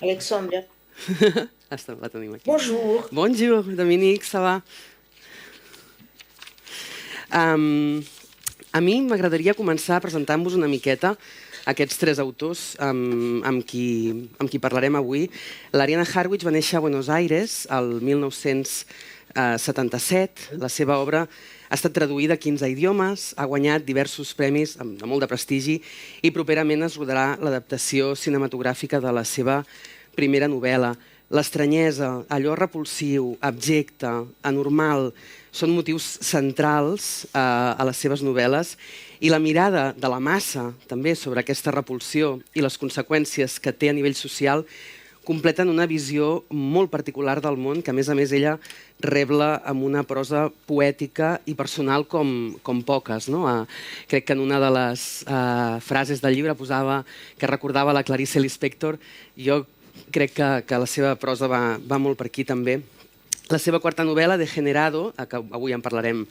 Alexandre. La tenim aquí. Bonjour. Bonjour, Dominique, ça va? A mi m'agradaria començar presentant-vos una miqueta aquests tres autors amb qui parlarem avui. L'Ariana Harwich va néixer a Buenos Aires el 1977. La seva obra ha estat traduïda a 15 idiomes, ha guanyat diversos premis de molt de prestigi i properament es rodarà l'adaptació cinematogràfica de la seva primera novel·la. L'estranyesa, allò repulsiu, abjecte, anormal, són motius centrals a les seves novel·les i la mirada de la massa també sobre aquesta repulsió i les conseqüències que té a nivell social completen una visió molt particular del món que, a més ella rebla amb una prosa poètica i personal com poques. Crec que en una de les frases del llibre posava que recordava la Clarice Lispector. Jo crec que la seva prosa va molt per aquí també. La seva quarta novel·la, Degenerado, que avui en parlarem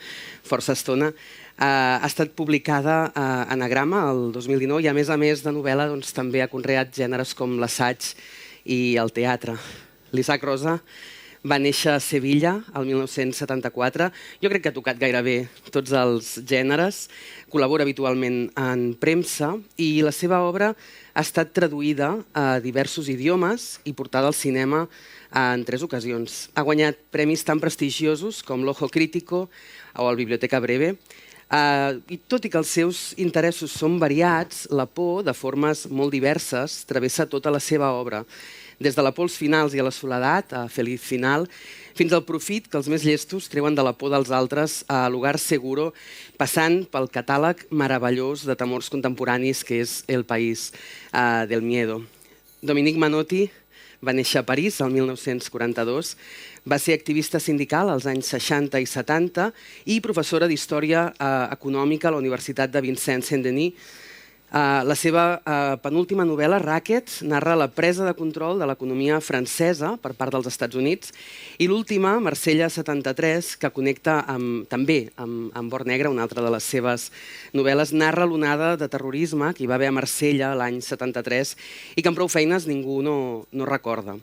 força estona, ha estat publicada a Anagrama el 2019 i a més de novel·la també ha conreat gèneres com l'assaig i el teatre. L'Isaac Rosa va néixer a Sevilla el 1974. Jo crec que ha tocat gairebé tots els gèneres. Col·labora habitualment en premsa i la seva obra ha estat traduïda a diversos idiomes i portada al cinema en 3 ocasions. Ha guanyat premis tan prestigiosos com l'Ojo Crítico o el Biblioteca Breve. I tot i que els seus interessos són variats, la por, de formes molt diverses, travessa tota la seva obra. Des de la por als finals i a la soledat, a Feliz Final, fins al profit que els més llestos treuen de la por dels altres a Lugar Seguro, passant pel catàleg meravellós de temors contemporanis que és El País del Miedo. Dominique Manotti va néixer a París el 1942, va ser activista sindical als anys 60 i 70 i professora d'Història Econòmica a la Universitat de Vincent Saint-Denis. La seva penúltima novel·la, Racket, narra la presa de control de l'economia francesa per part dels Estats Units i l'última, Marsella 73, que connecta també amb Bord Negre, una altra de les seves novel·les, narra l'onada de terrorisme que hi va haver a Marsella l'any 73 i que amb prou feines ningú no recorda.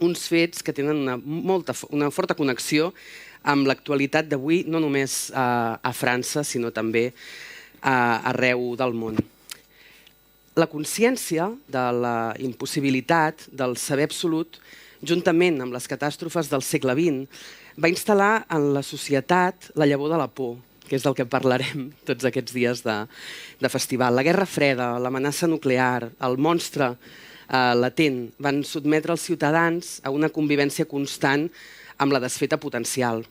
Uns fets que tenen una forta connexió amb l'actualitat d'avui, no només a França, sinó també arreu del món. La consciència de la impossibilitat del saber absolut, juntament amb les catàstrofes del segle XX, va instal·lar en la societat la llavor de la por, que és del que parlarem tots aquests dies de festival. La Guerra Freda, l'amenaça nuclear, el monstre latent van sotmetre els ciutadans a una convivència constant amb la desfeta potencial.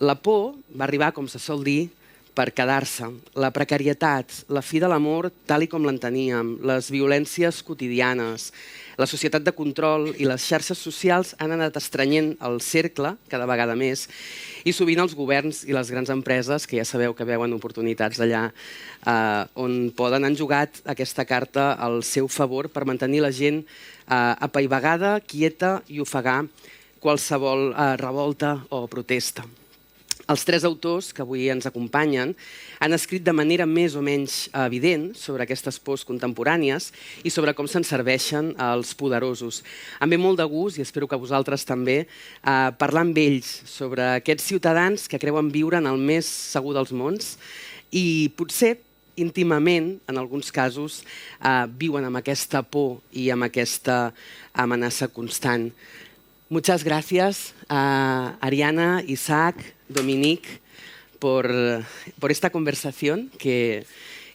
La por va arribar, com se sol dir, per quedar-se. La precarietat, la fi de l'amor tal com l'enteníem, les violències quotidianes, la societat de control i les xarxes socials han anat estrenyent el cercle cada vegada més i sovint els governs i les grans empreses, que ja sabeu que veuen oportunitats allà on poden, han jugat aquesta carta al seu favor per mantenir la gent apaivagada, quieta i ofegar qualsevol revolta o protesta. Els 3 autors que avui ens acompanyen han escrit de manera més o menys evident sobre aquestes pors contemporànies i sobre com se'n serveixen els poderosos. Em ve molt de gust, i espero que vosaltres també, parlar amb ells sobre aquests ciutadans que creuen viure en el més segur dels mons i potser íntimament, en alguns casos, viuen amb aquesta por i amb aquesta amenaça constant. Muchas gracias a Ariana, Isaac, Dominique, por esta conversación que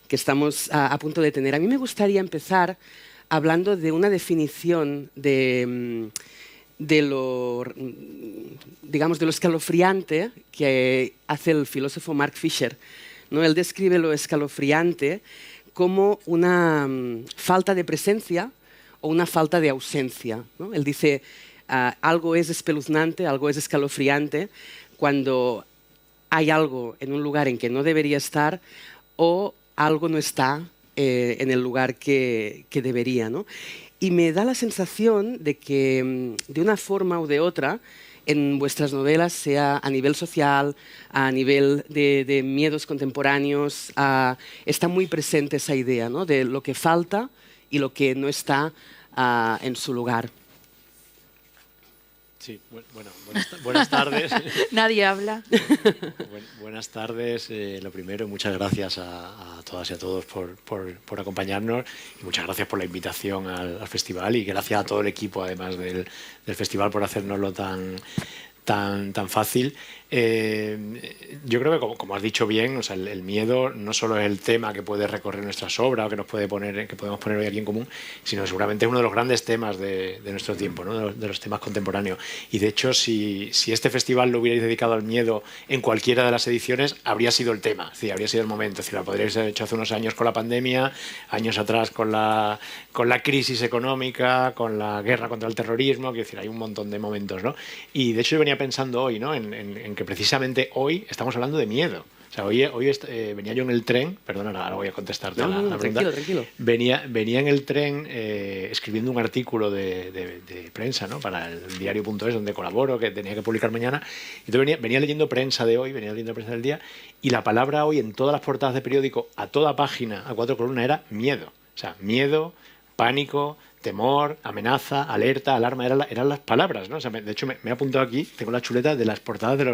estamos a punto de tener. A mí me gustaría empezar hablando de una definición de lo escalofriante que hace el filósofo Mark Fisher. Él describe lo escalofriante como una falta de presencia o una falta de ausencia. Él dice, algo es espeluznante, algo es escalofriante cuando hay algo en un lugar en que no debería estar o algo no está en el lugar que debería. Y me da la sensación de que de una forma u de otra en vuestras novelas, sea a nivel social, a nivel de miedos contemporáneos, está muy presente esa idea, ¿no?, de lo que falta y lo que no está en su lugar. Sí, bueno, buenas tardes. Nadie habla. Buenas tardes. Lo primero, muchas gracias a todas y a todos por acompañarnos y muchas gracias por la invitación al festival y gracias a todo el equipo, además del festival, por hacérnoslo tan fácil. Yo creo que, como has dicho bien, o sea, el miedo no solo es el tema que puede recorrer nuestras obras o que podemos poner hoy aquí en común, sino seguramente es uno de los grandes temas de nuestro tiempo, ¿no? de los temas contemporáneos. Y de hecho, si este festival lo hubierais dedicado al miedo en cualquiera de las ediciones, habría sido el tema, es decir, habría sido el momento. Es decir, lo podríais haber hecho hace unos años con la pandemia, años atrás con la crisis económica, con la guerra contra el terrorismo, quiero decir, hay un montón de momentos, ¿no? Y de hecho yo venía pensando hoy, ¿no? en que precisamente hoy estamos hablando de miedo. O sea, hoy venía yo en el tren, perdona, ahora voy a contestarte la pregunta. Tranquilo. Venía en el tren escribiendo un artículo de prensa, ¿no? Para el diario.es, donde colaboro, que tenía que publicar mañana. Entonces venía leyendo prensa de hoy, venía leyendo prensa del día, y la palabra hoy en todas las portadas de periódico, a toda página, a 4 columnas, era miedo. O sea, miedo, pánico, temor, amenaza, alerta, alarma, eran las palabras, ¿no? O sea, de hecho, me he apuntado aquí, tengo la chuleta de las portadas de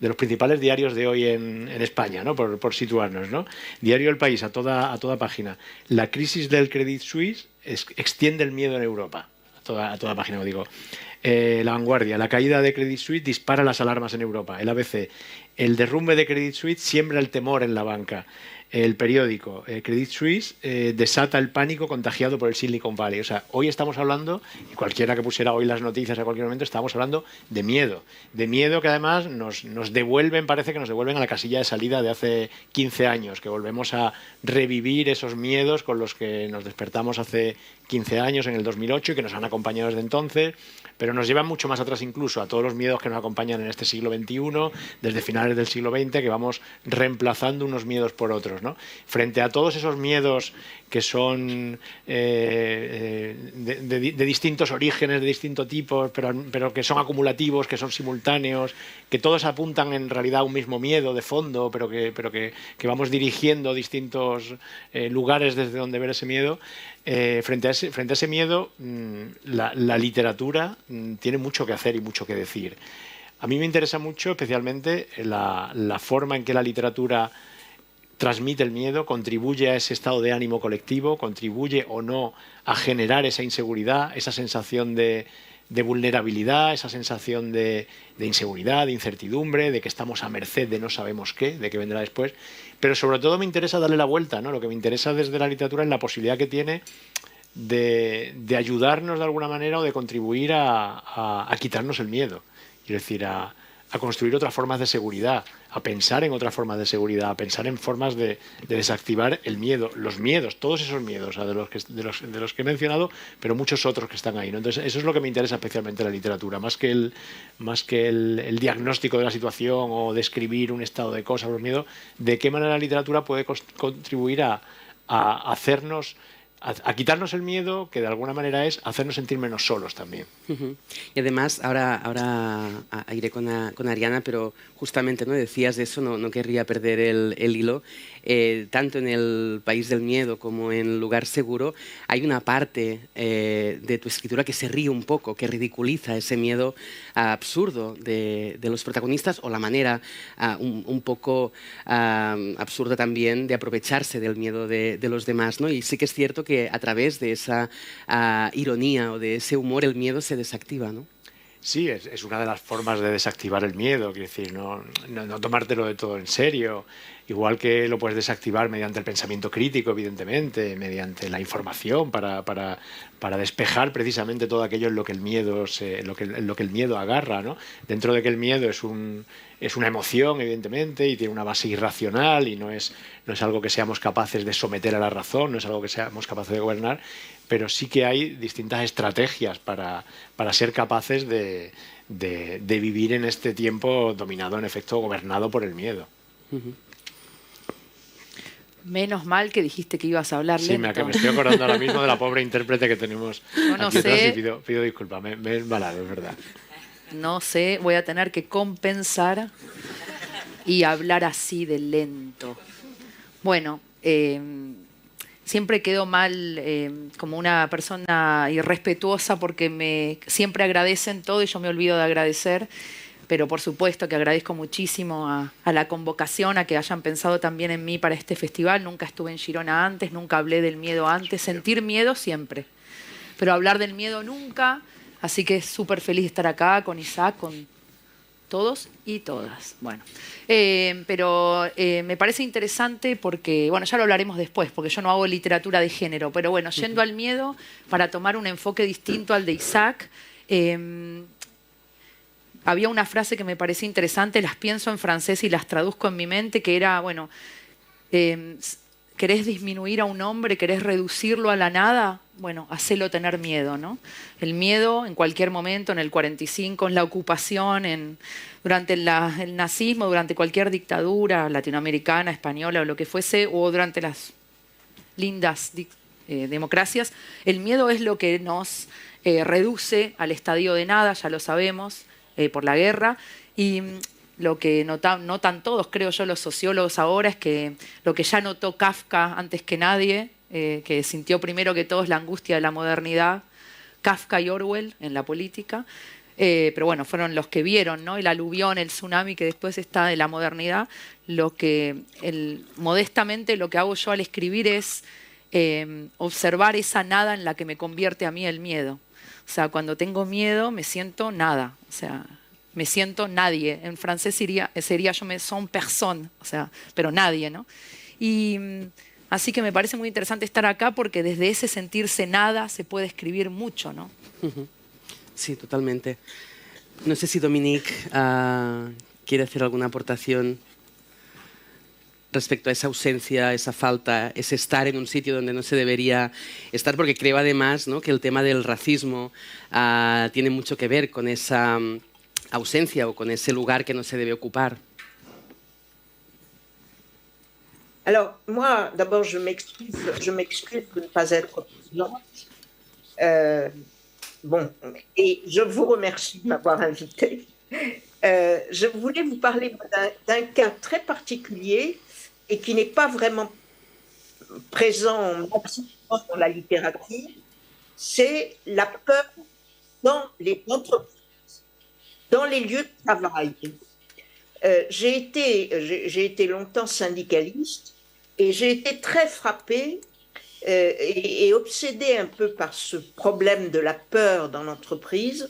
los principales diarios de hoy en España, ¿no? Por situarnos, ¿no? Diario El País, a toda página. La crisis del Credit Suisse extiende el miedo en Europa. A toda página, lo digo. La Vanguardia, la caída de Credit Suisse dispara las alarmas en Europa. El ABC, el derrumbe de Credit Suisse siembra el temor en la banca. El periódico, Credit Suisse desata el pánico contagiado por el Silicon Valley. O sea, hoy estamos hablando, y cualquiera que pusiera hoy las noticias a cualquier momento, estamos hablando de miedo que además nos devuelven, parece que nos devuelven a la casilla de salida de hace 15 años, que volvemos a revivir esos miedos con los que nos despertamos hace 15 años, en el 2008, y que nos han acompañado desde entonces, pero nos llevan mucho más atrás incluso, a todos los miedos que nos acompañan en este siglo XXI, desde finales del siglo XX, que vamos reemplazando unos miedos por otros, ¿no? Frente a todos esos miedos que son de distintos orígenes, de distintos tipos, pero que son acumulativos, que son simultáneos, que todos apuntan en realidad a un mismo miedo de fondo, pero que vamos dirigiendo distintos lugares desde donde ver ese miedo. Frente a ese miedo, la literatura tiene mucho que hacer y mucho que decir. A mí me interesa mucho, especialmente, la forma en que la literatura transmite el miedo, contribuye a ese estado de ánimo colectivo, contribuye o no a generar esa inseguridad, esa sensación de vulnerabilidad, esa sensación de inseguridad, de incertidumbre, de que estamos a merced de no sabemos qué, de qué vendrá después. Pero sobre todo me interesa darle la vuelta, ¿no? Lo que me interesa desde la literatura es la posibilidad que tiene de ayudarnos de alguna manera o de contribuir a quitarnos el miedo. Quiero decir, a construir otras formas de seguridad, a pensar en otras formas de seguridad, a pensar en formas de desactivar el miedo, los miedos, todos esos miedos, o sea, de los que he mencionado, pero muchos otros que están ahí, ¿no? Entonces, eso es lo que me interesa especialmente en la literatura, más que el diagnóstico de la situación o describir un estado de cosas, los miedos, de qué manera la literatura puede contribuir a hacernos, a quitarnos el miedo, que de alguna manera es hacernos sentir menos solos también. Y además, ahora iré con Ariana, pero justamente, ¿no? Decías eso, no querría perder el hilo. Tanto en El País del Miedo como en Lugar Seguro hay una parte de tu escritura que se ríe un poco, que ridiculiza ese miedo absurdo de los protagonistas, o la manera un poco absurda también de aprovecharse del miedo de los demás, ¿no? Y sí que es cierto que a través de esa ironía o de ese humor el miedo se desactiva, ¿no? Sí, es una de las formas de desactivar el miedo, quiero decir, no tomártelo de todo en serio, igual que lo puedes desactivar mediante el pensamiento crítico, evidentemente, mediante la información para despejar precisamente todo aquello en lo que el miedo el miedo agarra, ¿no? Dentro de que el miedo es una emoción, evidentemente, y tiene una base irracional y no es algo que seamos capaces de someter a la razón, no es algo que seamos capaces de gobernar, pero sí que hay distintas estrategias para ser capaces de vivir en este tiempo dominado, en efecto, gobernado por el miedo. Menos mal que dijiste que ibas a hablar lento. Sí, me estoy acordando ahora mismo de la pobre intérprete que tenemos aquí atrás y pido disculpas, me he embalado, es verdad. No sé, voy a tener que compensar y hablar así de lento. Bueno, siempre quedo mal como una persona irrespetuosa porque siempre agradecen todo y yo me olvido de agradecer. Pero por supuesto que agradezco muchísimo a la convocación, a que hayan pensado también en mí para este festival. Nunca estuve en Girona antes, nunca hablé del miedo antes. Sentir miedo siempre, pero hablar del miedo nunca. Así que súper feliz de estar acá con Isaac, con todos y todas. Bueno, pero me parece interesante porque, bueno, ya lo hablaremos después, porque yo no hago literatura de género, pero bueno, yendo al miedo, para tomar un enfoque distinto al de Isaac, había una frase que me parecía interesante, las pienso en francés y las traduzco en mi mente, que era, bueno, ¿querés disminuir a un hombre? ¿Querés reducirlo a la nada? Bueno, hacelo tener miedo, ¿no? El miedo en cualquier momento, en el 45, en la ocupación, durante el nazismo, durante cualquier dictadura latinoamericana, española o lo que fuese, o durante las lindas democracias, el miedo es lo que nos reduce al estadio de nada, ya lo sabemos, por la guerra, y lo que notan todos, creo yo, los sociólogos ahora, es que lo que ya notó Kafka antes que nadie, que sintió primero que todos la angustia de la modernidad, Kafka y Orwell en la política, pero bueno, fueron los que vieron, ¿no? El aluvión, el tsunami que después está de la modernidad. Modestamente lo que hago yo al escribir es observar esa nada en la que me convierte a mí el miedo. O sea, cuando tengo miedo me siento nada, o sea, me siento nadie. En francés sería yo me sens personne, o sea, pero nadie, ¿no? Y así que me parece muy interesante estar acá porque desde ese sentirse nada se puede escribir mucho, ¿no? Sí, totalmente. No sé si Dominique quiere hacer alguna aportación respecto a esa ausencia, esa falta, ese estar en un sitio donde no se debería estar, porque creo además, ¿no?, que el tema del racismo tiene mucho que ver con esa ausencia o con ese lugar que no se debe ocupar. Alors, moi, d'abord, je m'excuse de ne pas être présente. Bon, et je vous remercie de m'avoir invitée. Je voulais vous parler d'un cas très particulier et qui n'est pas vraiment présent massivement dans la littérature, c'est la peur dans les entreprises, dans les lieux de travail. J'ai été longtemps syndicaliste et j'ai été très frappée et obsédée un peu par ce problème de la peur dans l'entreprise,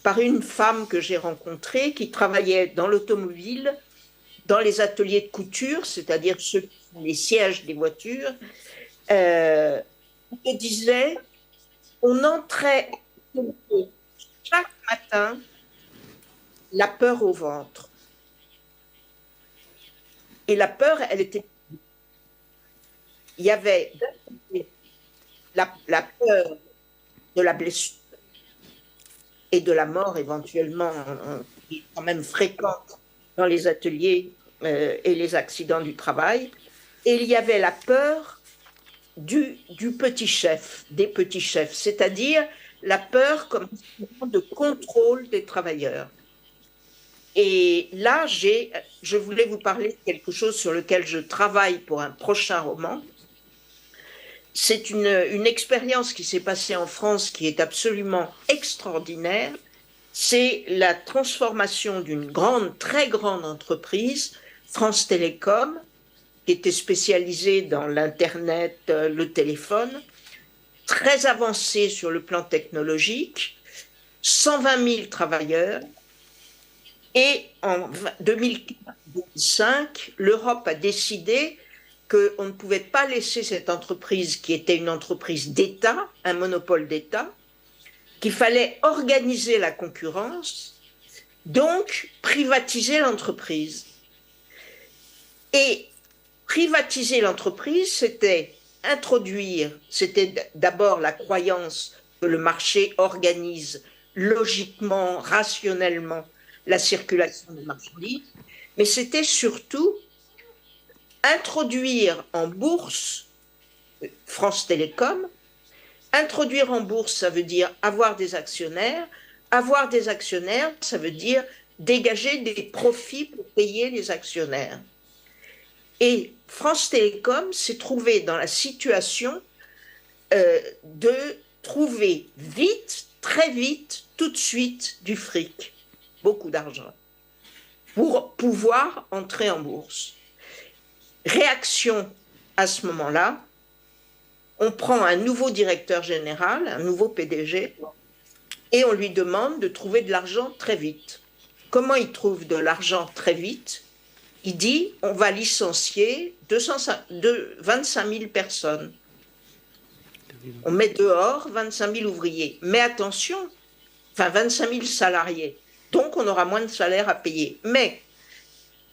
par une femme que j'ai rencontrée qui travaillait dans l'automobile, dans les ateliers de couture, c'est-à-dire les sièges des voitures, qui disait on entrait chaque matin la peur au ventre. Et la peur, elle était... Il y avait la peur de la blessure et de la mort éventuellement, qui est quand même fréquente dans les ateliers et les accidents du travail. Et il y avait la peur du petit chef, des petits chefs, c'est-à-dire la peur comme instrument de contrôle des travailleurs. Et là, je voulais vous parler de quelque chose sur lequel je travaille pour un prochain roman. C'est une expérience qui s'est passée en France qui est absolument extraordinaire. C'est la transformation d'une très grande entreprise, France Télécom, qui était spécialisée dans l'Internet, le téléphone, très avancée sur le plan technologique, 120 000 travailleurs. Et en 2005, l'Europe a décidé qu'on ne pouvait pas laisser cette entreprise, qui était une entreprise d'État, un monopole d'État, qu'il fallait organiser la concurrence, donc privatiser l'entreprise. Et privatiser l'entreprise, c'était d'abord la croyance que le marché organise logiquement, rationnellement, la circulation des marchandises, mais c'était surtout introduire en bourse France Télécom. Introduire en bourse, ça veut dire avoir des actionnaires. Avoir des actionnaires, ça veut dire dégager des profits pour payer les actionnaires. Et France Télécom s'est trouvé dans la situation de trouver vite, très vite, tout de suite du fric, beaucoup d'argent, pour pouvoir entrer en bourse. Réaction à ce moment-là, on prend un nouveau directeur général, un nouveau PDG, et on lui demande de trouver de l'argent très vite. Comment il trouve de l'argent très vite? Il dit, on va licencier 25 000 personnes. On met dehors 25 000 ouvriers. Mais attention, 25 000 salariés. Donc, on aura moins de salaire à payer. Mais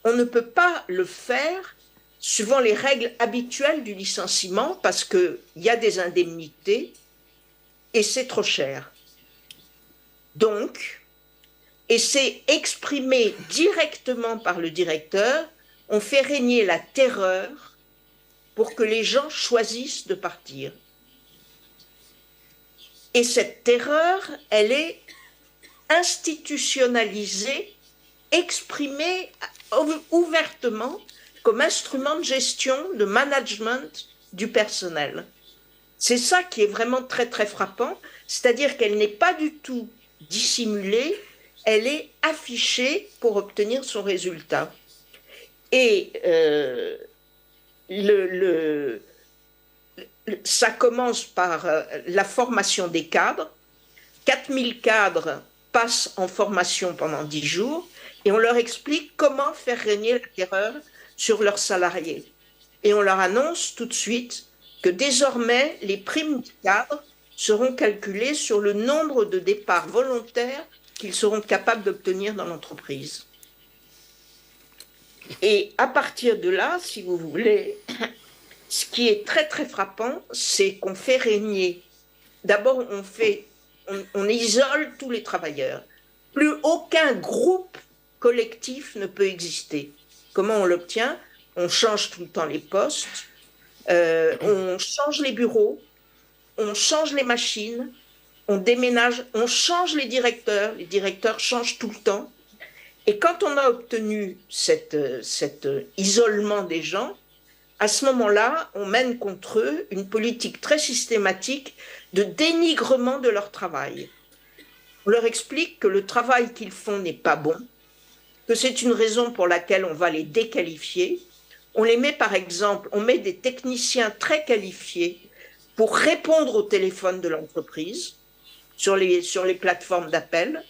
on ne peut pas le faire suivant les règles habituelles du licenciement parce qu'il y a des indemnités et c'est trop cher. Donc, et c'est exprimé directement par le directeur, on fait régner la terreur pour que les gens choisissent de partir. Et cette terreur, elle est institutionnalisée, exprimée ouvertement comme instrument de gestion, de management du personnel. C'est ça qui est vraiment très, très frappant, c'est-à-dire qu'elle n'est pas du tout dissimulée, elle est affichée pour obtenir son résultat. Et ça commence par la formation des cadres. 4000 cadres passent en formation pendant 10 jours et on leur explique comment faire régner la terreur sur leurs salariés. Et on leur annonce tout de suite que désormais, les primes des cadres seront calculées sur le nombre de départs volontaires qu'ils seront capables d'obtenir dans l'entreprise. Et à partir de là, si vous voulez, ce qui est très très frappant, c'est qu'on fait régner. D'abord, on isole tous les travailleurs. Plus aucun groupe collectif ne peut exister. Comment on l'obtient? On change tout le temps les postes, on change les bureaux, on change les machines, on déménage, on change les directeurs changent tout le temps. Et quand on a obtenu cet isolement des gens, à ce moment-là, on mène contre eux une politique très systématique de dénigrement de leur travail. On leur explique que le travail qu'ils font n'est pas bon, que c'est une raison pour laquelle on va les déqualifier. On les met, par exemple, on met des techniciens très qualifiés pour répondre au téléphone de l'entreprise sur les plateformes d'appel.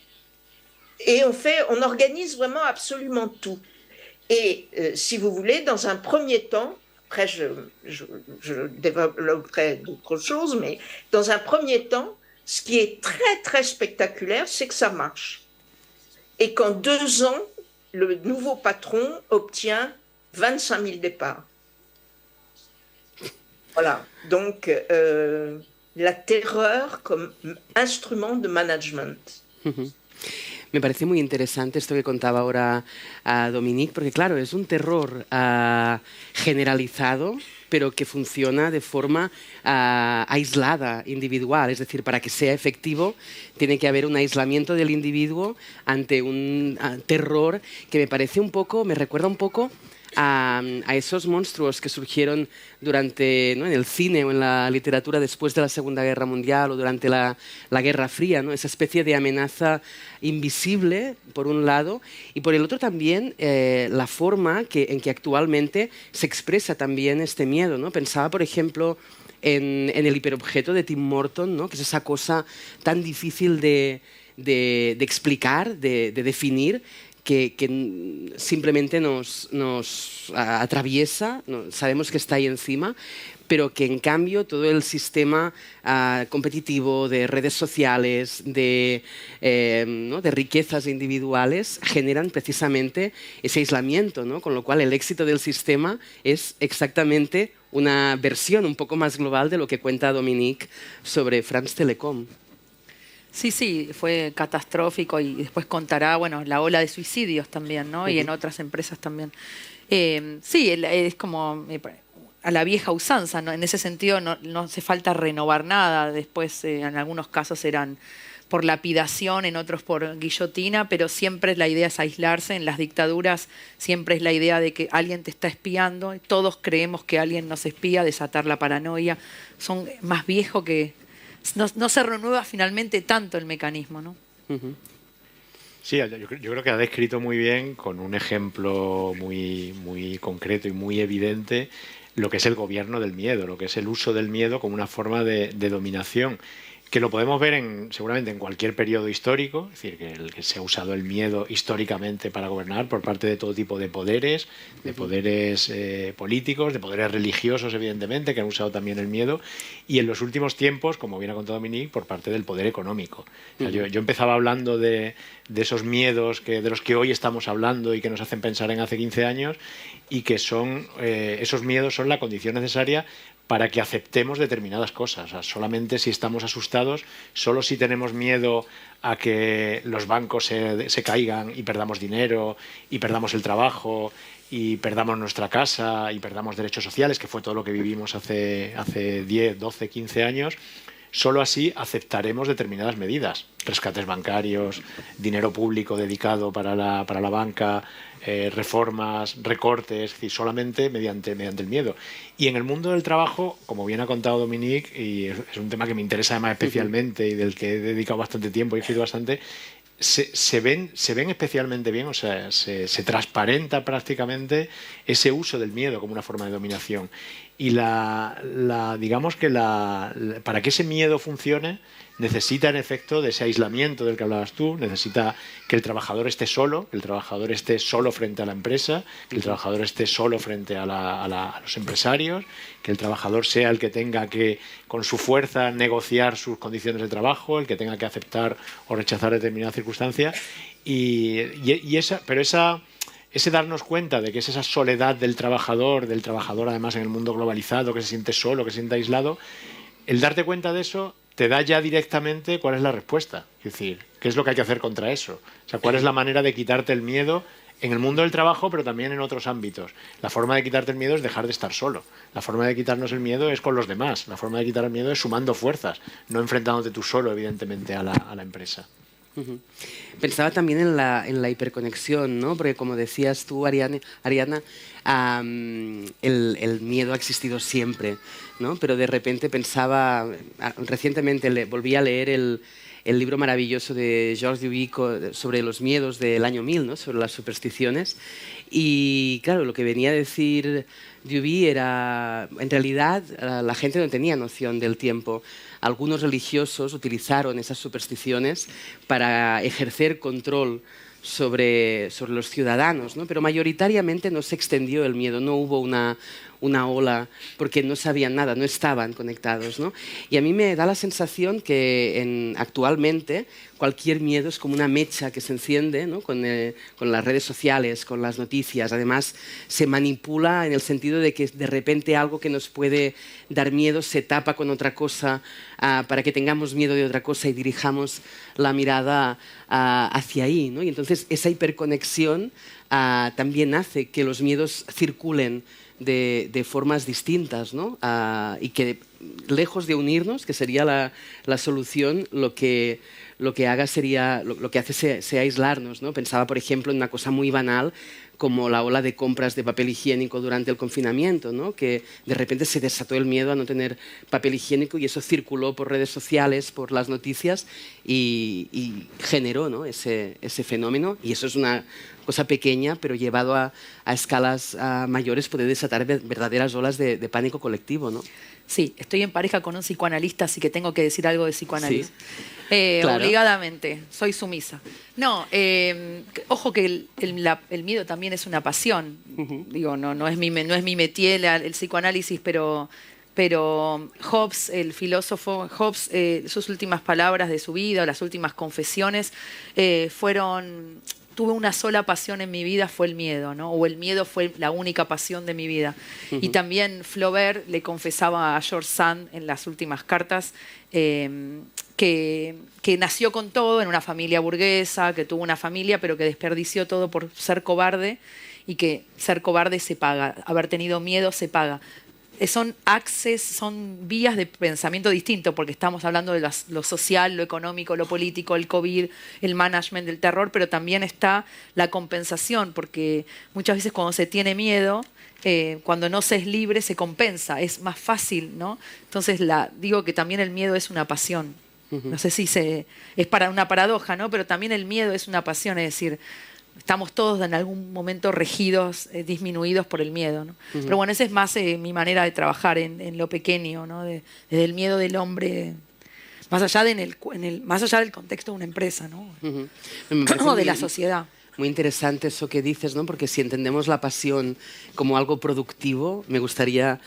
Et on organise vraiment absolument tout. Et si vous voulez, dans un premier temps, après je développerai d'autres choses, mais dans un premier temps, ce qui est très très spectaculaire, c'est que ça marche. Et qu'en 2 ans, le nouveau patron obtient 25 000 départs. Voilà, donc la terreur comme instrument de management. Me parece muy interesante esto que contaba ahora Dominique, porque claro, es un terror generalizado, pero que funciona de forma aislada, individual. Es decir, para que sea efectivo tiene que haber un aislamiento del individuo ante un terror que me parece un poco, me recuerda un poco a esos monstruos que surgieron durante, ¿no?, en el cine o en la literatura después de la Segunda Guerra Mundial o durante la Guerra Fría, ¿no? Esa especie de amenaza invisible, por un lado, y por el otro también la forma en que actualmente se expresa también este miedo, ¿no? Pensaba, por ejemplo, en el hiperobjeto de Tim Morton, ¿no?, que es esa cosa tan difícil de explicar, de definir, que simplemente nos atraviesa, sabemos que está ahí encima, pero que en cambio todo el sistema competitivo de redes sociales, ¿no?, de riquezas individuales, generan precisamente ese aislamiento, ¿no? Con lo cual el éxito del sistema es exactamente una versión un poco más global de lo que cuenta Dominique sobre France Telecom. Sí, sí, fue catastrófico y después contará, bueno, la ola de suicidios también, ¿no? Y en otras empresas también. Sí, es como a la vieja usanza, ¿no? En ese sentido no hace falta renovar nada. Después, en algunos casos eran por lapidación, en otros por guillotina, pero siempre la idea es aislarse. En las dictaduras siempre es la idea de que alguien te está espiando, todos creemos que alguien nos espía, desatar la paranoia. Son más viejos que... No se renueva finalmente tanto el mecanismo, ¿no? Sí, yo creo que ha descrito muy bien, con un ejemplo muy concreto y muy evidente, lo que es el gobierno del miedo, lo que es el uso del miedo como una forma de dominación, que lo podemos ver seguramente en cualquier periodo histórico, es decir, que se ha usado el miedo históricamente para gobernar por parte de todo tipo de poderes políticos, de poderes religiosos, evidentemente, que han usado también el miedo, y en los últimos tiempos, como bien ha contado Dominique, por parte del poder económico. O sea, yo empezaba hablando de esos miedos de los que hoy estamos hablando y que nos hacen pensar en hace 15 años, y que esos miedos son la condición necesaria para que aceptemos determinadas cosas. O sea, solamente si estamos asustados, solo si tenemos miedo a que los bancos se caigan y perdamos dinero y perdamos el trabajo y perdamos nuestra casa y perdamos derechos sociales, que fue todo lo que vivimos hace 10, 12, 15 años, solo así aceptaremos determinadas medidas. Rescates bancarios, dinero público dedicado para la banca, reformas, recortes, es decir, solamente mediante el miedo. Y en el mundo del trabajo, como bien ha contado Dominique, y es un tema que me interesa además especialmente y del que he dedicado bastante tiempo y he escrito bastante, se ven especialmente bien, o sea, se transparenta prácticamente ese uso del miedo como una forma de dominación. Y digamos que para que ese miedo funcione, necesita en efecto de ese aislamiento del que hablabas tú, necesita que el trabajador esté solo, que el trabajador esté solo frente a la empresa, que el trabajador esté solo frente a los empresarios, que el trabajador sea el que tenga que, con su fuerza, negociar sus condiciones de trabajo, el que tenga que aceptar o rechazar determinadas circunstancias. Pero ese darnos cuenta de que es esa soledad del trabajador además en el mundo globalizado, que se siente solo, que se siente aislado, el darte cuenta de eso te da ya directamente cuál es la respuesta. Es decir, qué es lo que hay que hacer contra eso. O sea, cuál es la manera de quitarte el miedo en el mundo del trabajo, pero también en otros ámbitos. La forma de quitarte el miedo es dejar de estar solo. La forma de quitarnos el miedo es con los demás. La forma de quitar el miedo es sumando fuerzas, no enfrentándote tú solo, evidentemente, a la empresa. Pensaba también en la hiperconexión, ¿no? Porque como decías tú, Ariana, el miedo ha existido siempre, ¿no? Pero de repente pensaba, recientemente volví a leer el libro maravilloso de Georges Duby sobre los miedos del año 1000, ¿no? Sobre las supersticiones. Y claro, lo que venía a decir Duby era, en realidad, la gente no tenía noción del tiempo. Algunos religiosos utilizaron esas supersticiones para ejercer control sobre los ciudadanos, ¿no? Pero mayoritariamente no se extendió el miedo, no hubo una ola porque no sabían nada, no estaban conectados, ¿no? Y a mí me da la sensación que actualmente cualquier miedo es como una mecha que se enciende, ¿no? Con las redes sociales, con las noticias. Además, se manipula en el sentido de que de repente algo que nos puede dar miedo se tapa con otra cosa para que tengamos miedo de otra cosa y dirijamos la mirada hacia ahí, ¿no? Y entonces esa hiperconexión también hace que los miedos circulen de formas distintas, ¿no? Y que lejos de unirnos, que sería la solución, lo que haga sería, lo que hace sea aislarnos, ¿no? Pensaba, por ejemplo, en una cosa muy banal como la ola de compras de papel higiénico durante el confinamiento, ¿no? Que de repente se desató el miedo a no tener papel higiénico y eso circuló por redes sociales, por las noticias y generó, ¿no? ese fenómeno. Y eso es una cosa pequeña, pero llevado a escalas mayores puede desatar verdaderas olas de pánico colectivo, ¿no? Sí, estoy en pareja con un psicoanalista, así que tengo que decir algo de psicoanálisis. Sí. Claro. Obligadamente, soy sumisa. No, ojo que el miedo también es una pasión. Digo, no es mi métier el psicoanálisis, pero Hobbes, el filósofo Hobbes, sus últimas palabras de su vida, las últimas confesiones, tuve una sola pasión en mi vida, fue el miedo, ¿no? O el miedo fue la única pasión de mi vida. Y también Flaubert le confesaba a George Sand en las últimas cartas que nació con todo en una familia burguesa, que tuvo una familia, pero que desperdició todo por ser cobarde y que ser cobarde se paga, haber tenido miedo se paga. son access, son vías de pensamiento distinto, porque estamos hablando de lo social, lo económico, lo político, el COVID, el management del terror, pero también está la compensación, porque muchas veces cuando se tiene miedo, cuando no se es libre, se compensa, es más fácil, ¿no? Entonces digo que también el miedo es una pasión. No sé si es para una paradoja, ¿no? Pero también el miedo es una pasión, es decir, estamos todos en algún momento regidos, disminuidos por el miedo, ¿no? Pero bueno, esa es más mi manera de trabajar en lo pequeño, ¿no? Desde el miedo del hombre, más allá, más allá del contexto de una empresa, ¿no? O de la sociedad. Muy interesante eso que dices, ¿no? Porque si entendemos la pasión como algo productivo, me gustaría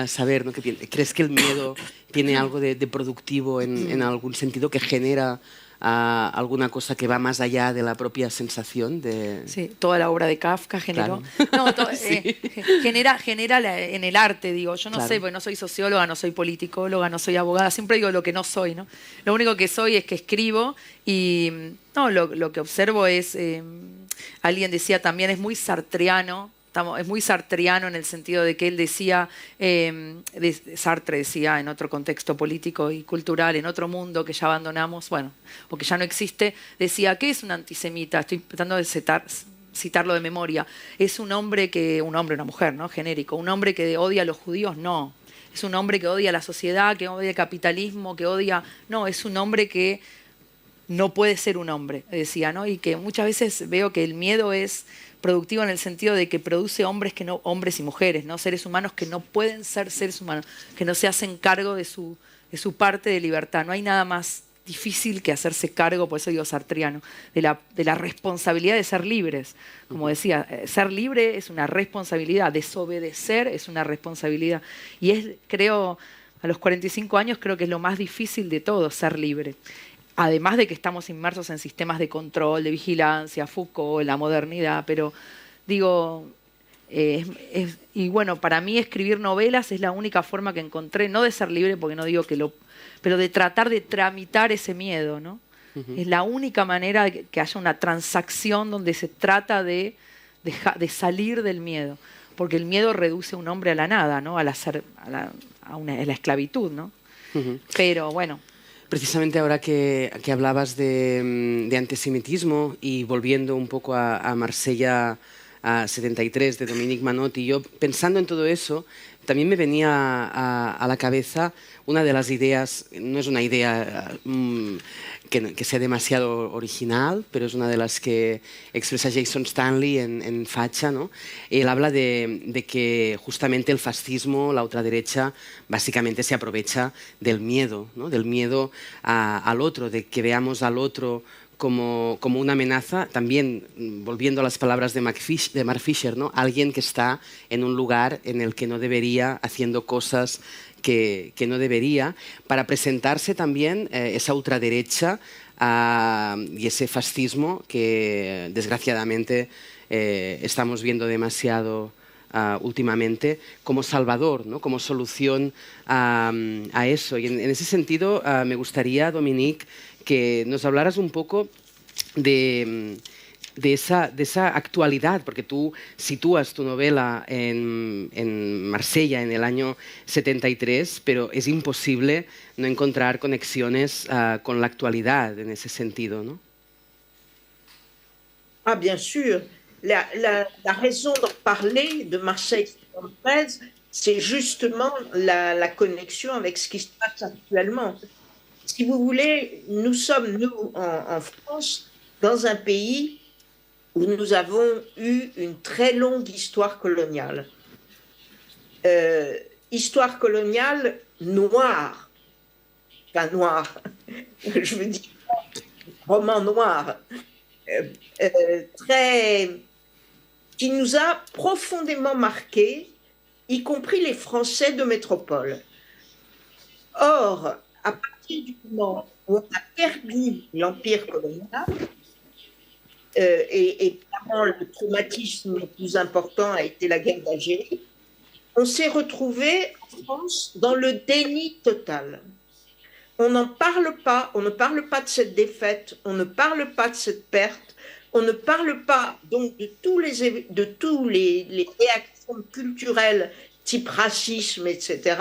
saber, ¿no? ¿Crees que el miedo tiene algo de productivo en algún sentido, que genera alguna cosa que va más allá de la propia sensación de... Sí, toda la obra de Kafka generó. Claro. No, sí. genera en el arte, digo. Yo no sé, porque no soy socióloga, no soy politicóloga, no soy abogada. Siempre digo lo que no soy, ¿no? Lo único que soy es que escribo y no, lo que observo es... alguien decía también, es muy sartreano. Es muy sartreano en el sentido de que él decía, Sartre decía en otro contexto político y cultural, en otro mundo que ya abandonamos, bueno, o que ya no existe, decía, ¿qué es un antisemita? Estoy tratando de citarlo de memoria. Es una mujer, ¿no? Genérico. Un hombre que odia a los judíos, no. Es un hombre que odia a la sociedad, que odia el capitalismo, que odia... No, es un hombre que no puede ser un hombre, decía, ¿no? Y que muchas veces veo que el miedo es productivo en el sentido de que produce hombres y mujeres, ¿no? Seres humanos que no pueden ser seres humanos, que no se hacen cargo de su parte de libertad. No hay nada más difícil que hacerse cargo, por eso digo sartreano, de la responsabilidad de ser libres. Como decía, ser libre es una responsabilidad, desobedecer es una responsabilidad. Y creo, a los 45 años creo que es lo más difícil de todo, ser libre. Además de que estamos inmersos en sistemas de control, de vigilancia, Foucault, la modernidad, pero digo, y bueno, para mí escribir novelas es la única forma que encontré, no de ser libre, porque no digo pero de tratar de tramitar ese miedo, ¿no? Es la única manera de que haya una transacción donde se trata de salir del miedo, porque el miedo reduce a un hombre a la nada, ¿no? A la esclavitud, ¿no? Pero bueno... Precisamente ahora que hablabas de antisemitismo y volviendo un poco a Marsella a 73 de Dominique Manot, y yo pensando en todo eso, también me venía a la cabeza una de las ideas, no es una idea que sea demasiado original, pero es una de las que expresa Jason Stanley en Facha, ¿no? Él habla de que justamente el fascismo, la ultraderecha, básicamente se aprovecha del miedo, ¿no? Del miedo al otro, de que veamos al otro como una amenaza, también volviendo a las palabras de Mark Fisher, ¿no? Alguien que está en un lugar en el que no debería, haciendo cosas que no debería, para presentarse también esa ultraderecha y ese fascismo que desgraciadamente estamos viendo demasiado últimamente, como salvador, ¿no? Como solución a eso. Y en ese sentido me gustaría, Dominique, que nos hablaras un poco de esa actualidad, porque tú sitúas tu novela en Marsella en el año 73, pero es imposible no encontrar conexiones con la actualidad en ese sentido, ¿no? Ah, bien sûr. La raison de parler de Marseille 73, c'est justement la connexion avec ce qui se passe actuellement. Si vous voulez, nous sommes, nous, en France, dans un pays où nous avons eu une très longue histoire coloniale. Histoire coloniale noire. Enfin, noire. Je veux dire, roman noir. Qui nous a profondément marqués, y compris les Français de métropole. Or, à partir du moment où on a perdu l'empire colonial, et évidemment le traumatisme le plus important a été la guerre d'Algérie, on s'est retrouvé en France dans le déni total. On n'en parle pas, on ne parle pas de cette défaite, on ne parle pas de cette perte, on ne parle pas donc de tous les réactions culturelles type racisme, etc.,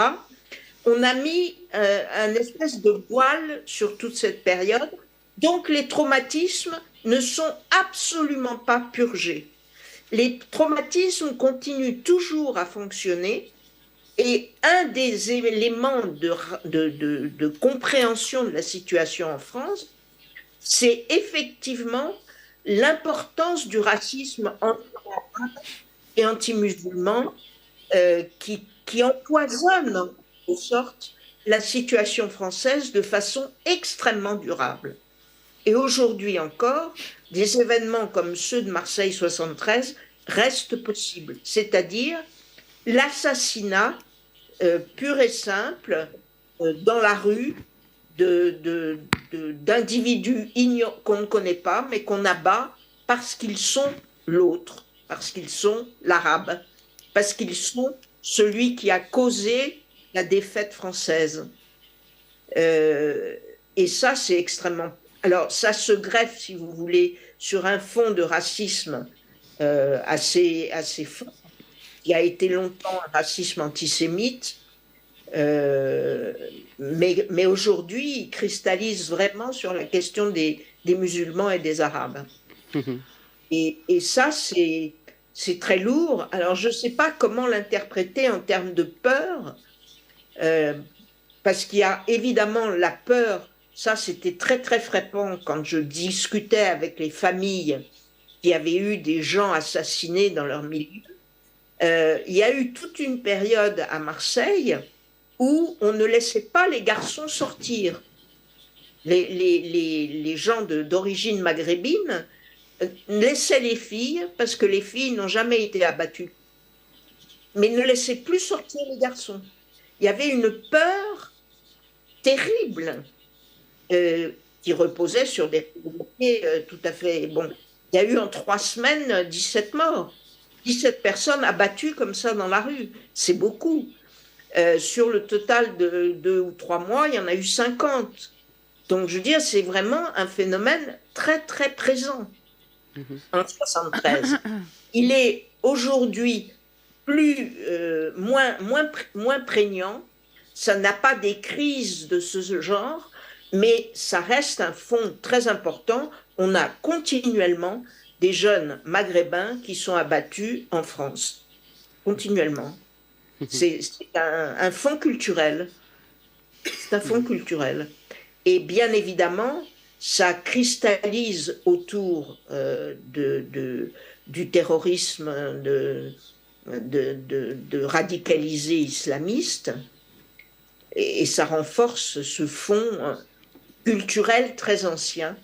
on a mis un espèce de voile sur toute cette période. Donc les traumatismes ne sont absolument pas purgés. Les traumatismes continuent toujours à fonctionner et un des éléments de compréhension de la situation en France, c'est effectivement l'importance du racisme anti-arabe et anti-musulman qui empoisonne, en sorte, la situation française de façon extrêmement durable. Et aujourd'hui encore, des événements comme ceux de Marseille 73 restent possibles, c'est-à-dire l'assassinat pur et simple dans la rue d'individus qu'on ne connaît pas, mais qu'on abat parce qu'ils sont l'autre, parce qu'ils sont l'arabe, parce qu'ils sont celui qui a causé la défaite française. Et ça, c'est extrêmement... Alors, ça se greffe, si vous voulez, sur un fond de racisme assez fort, qui a été longtemps un racisme antisémite, mais aujourd'hui, il cristallise vraiment sur la question des musulmans et des arabes. Et ça, c'est très lourd. Alors, je ne sais pas comment l'interpréter en termes de peur, parce qu'il y a évidemment la peur. Ça, c'était très, très frappant quand je discutais avec les familles qui avaient eu des gens assassinés dans leur milieu. Il y a eu toute une période à Marseille où on ne laissait pas les garçons sortir. Les gens d'origine maghrébine laissaient les filles, parce que les filles n'ont jamais été abattues, mais ne laissaient plus sortir les garçons. Il y avait une peur terrible qui reposait sur des tout à fait... Bon, il y a eu en 3 semaines 17 morts. 17 personnes abattues comme ça dans la rue. C'est beaucoup. Sur le total de 2 ou 3 mois, il y en a eu 50. Donc, je veux dire, c'est vraiment un phénomène très, très présent en 1973. Il est aujourd'hui moins prégnant. Ça n'a pas des crises de ce genre, mais ça reste un fond très important. On a continuellement des jeunes maghrébins qui sont abattus en France. Continuellement. C'est un fond culturel. C'est un fond culturel. Et bien évidemment, ça cristallise autour du terrorisme de radicalisés islamistes, et ça renforce ce fond culturel très ancien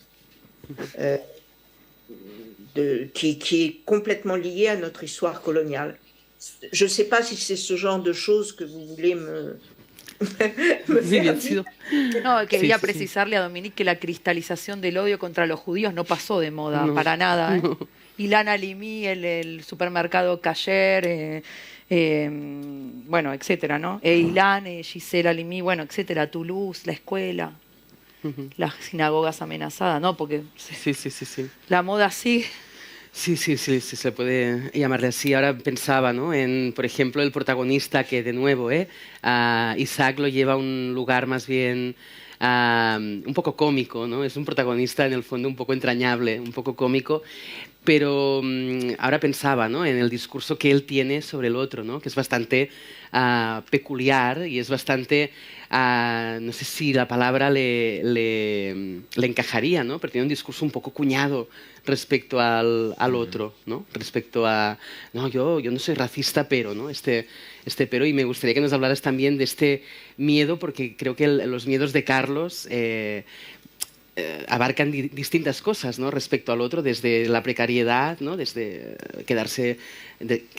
qui est complètement lié à notre histoire coloniale. Je ne sais pas si c'est ce genre de choses que vous voulez me Sí, bien sûr. No, quería Sí. precisarle a Dominique que la cristalización del odio contra los judíos no pasó de moda, para nada. No. Ilan Halimi, el supermercado Cayer, bueno, etcétera, ¿no? Ilan, Gisela Halimi, bueno, etcétera, Toulouse, la escuela, las sinagogas amenazadas, ¿no? Porque Sí. la moda sigue. Sí, se puede llamarle así. Ahora pensaba, ¿no?, en, por ejemplo, el protagonista que, de nuevo, a Isaac lo lleva a un lugar más bien un poco cómico, ¿no? Es un protagonista, en el fondo, un poco entrañable, un poco cómico, pero ahora pensaba, ¿no?, en el discurso que él tiene sobre el otro, ¿no?, que es bastante peculiar y es bastante... no sé si la palabra le encajaría, ¿no? Pero tiene un discurso un poco cuñado respecto al otro, ¿no? Respecto a, no, yo no soy racista, pero, ¿no? Este pero, y me gustaría que nos hablaras también de este miedo, porque creo que los miedos de Carlos abarcan distintas cosas, ¿no?, respecto al otro, desde la precariedad, ¿no?, desde que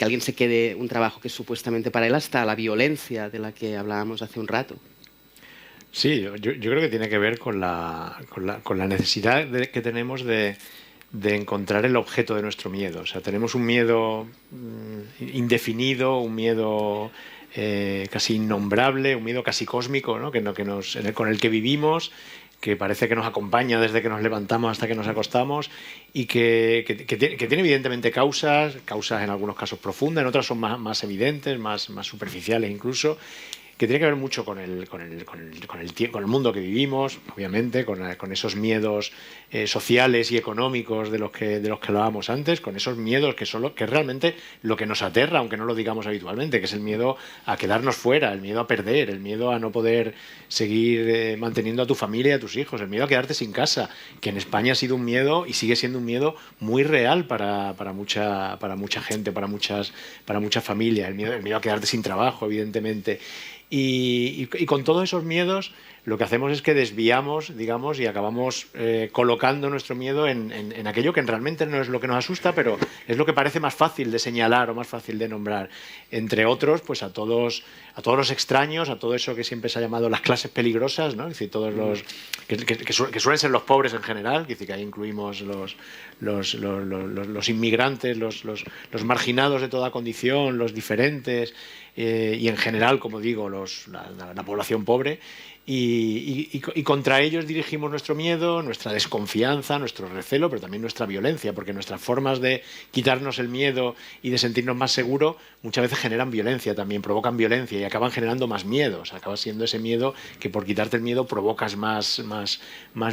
alguien se quede un trabajo que es supuestamente para él, hasta la violencia de la que hablábamos hace un rato. Sí, yo creo que tiene que ver con la necesidad que tenemos de encontrar el objeto de nuestro miedo. O sea, tenemos un miedo indefinido, un miedo casi innombrable, un miedo casi cósmico, ¿no? Con el que vivimos, que parece que nos acompaña desde que nos levantamos hasta que nos acostamos y que tiene evidentemente causas en algunos casos profundas, en otras son más evidentes, más superficiales incluso, que tiene que ver mucho con el mundo que vivimos, obviamente, con esos miedos sociales y económicos de los que hablábamos antes, con esos miedos que es realmente lo que nos aterra, aunque no lo digamos habitualmente, que es el miedo a quedarnos fuera, el miedo a perder, el miedo a no poder seguir manteniendo a tu familia y a tus hijos, el miedo a quedarte sin casa, que en España ha sido un miedo y sigue siendo un miedo muy real para mucha gente, para muchas familias, el miedo a quedarte sin trabajo, evidentemente. Y con todos esos miedos lo que hacemos es que desviamos, digamos, y acabamos colocando nuestro miedo en aquello que realmente no es lo que nos asusta, pero es lo que parece más fácil de señalar o más fácil de nombrar. Entre otros, pues a todos los extraños, a todo eso que siempre se ha llamado las clases peligrosas, ¿no? Es decir, todos los que suelen ser los pobres en general, es decir, que ahí incluimos los inmigrantes, los marginados de toda condición, los diferentes, y en general, como digo, la población pobre. Y contra ellos dirigimos nuestro miedo, nuestra desconfianza, nuestro recelo, pero también nuestra violencia, porque nuestras formas de quitarnos el miedo y de sentirnos más seguros muchas veces generan violencia también, provocan violencia y acaban generando más miedo. O sea, acaba siendo ese miedo que por quitarte el miedo provocas más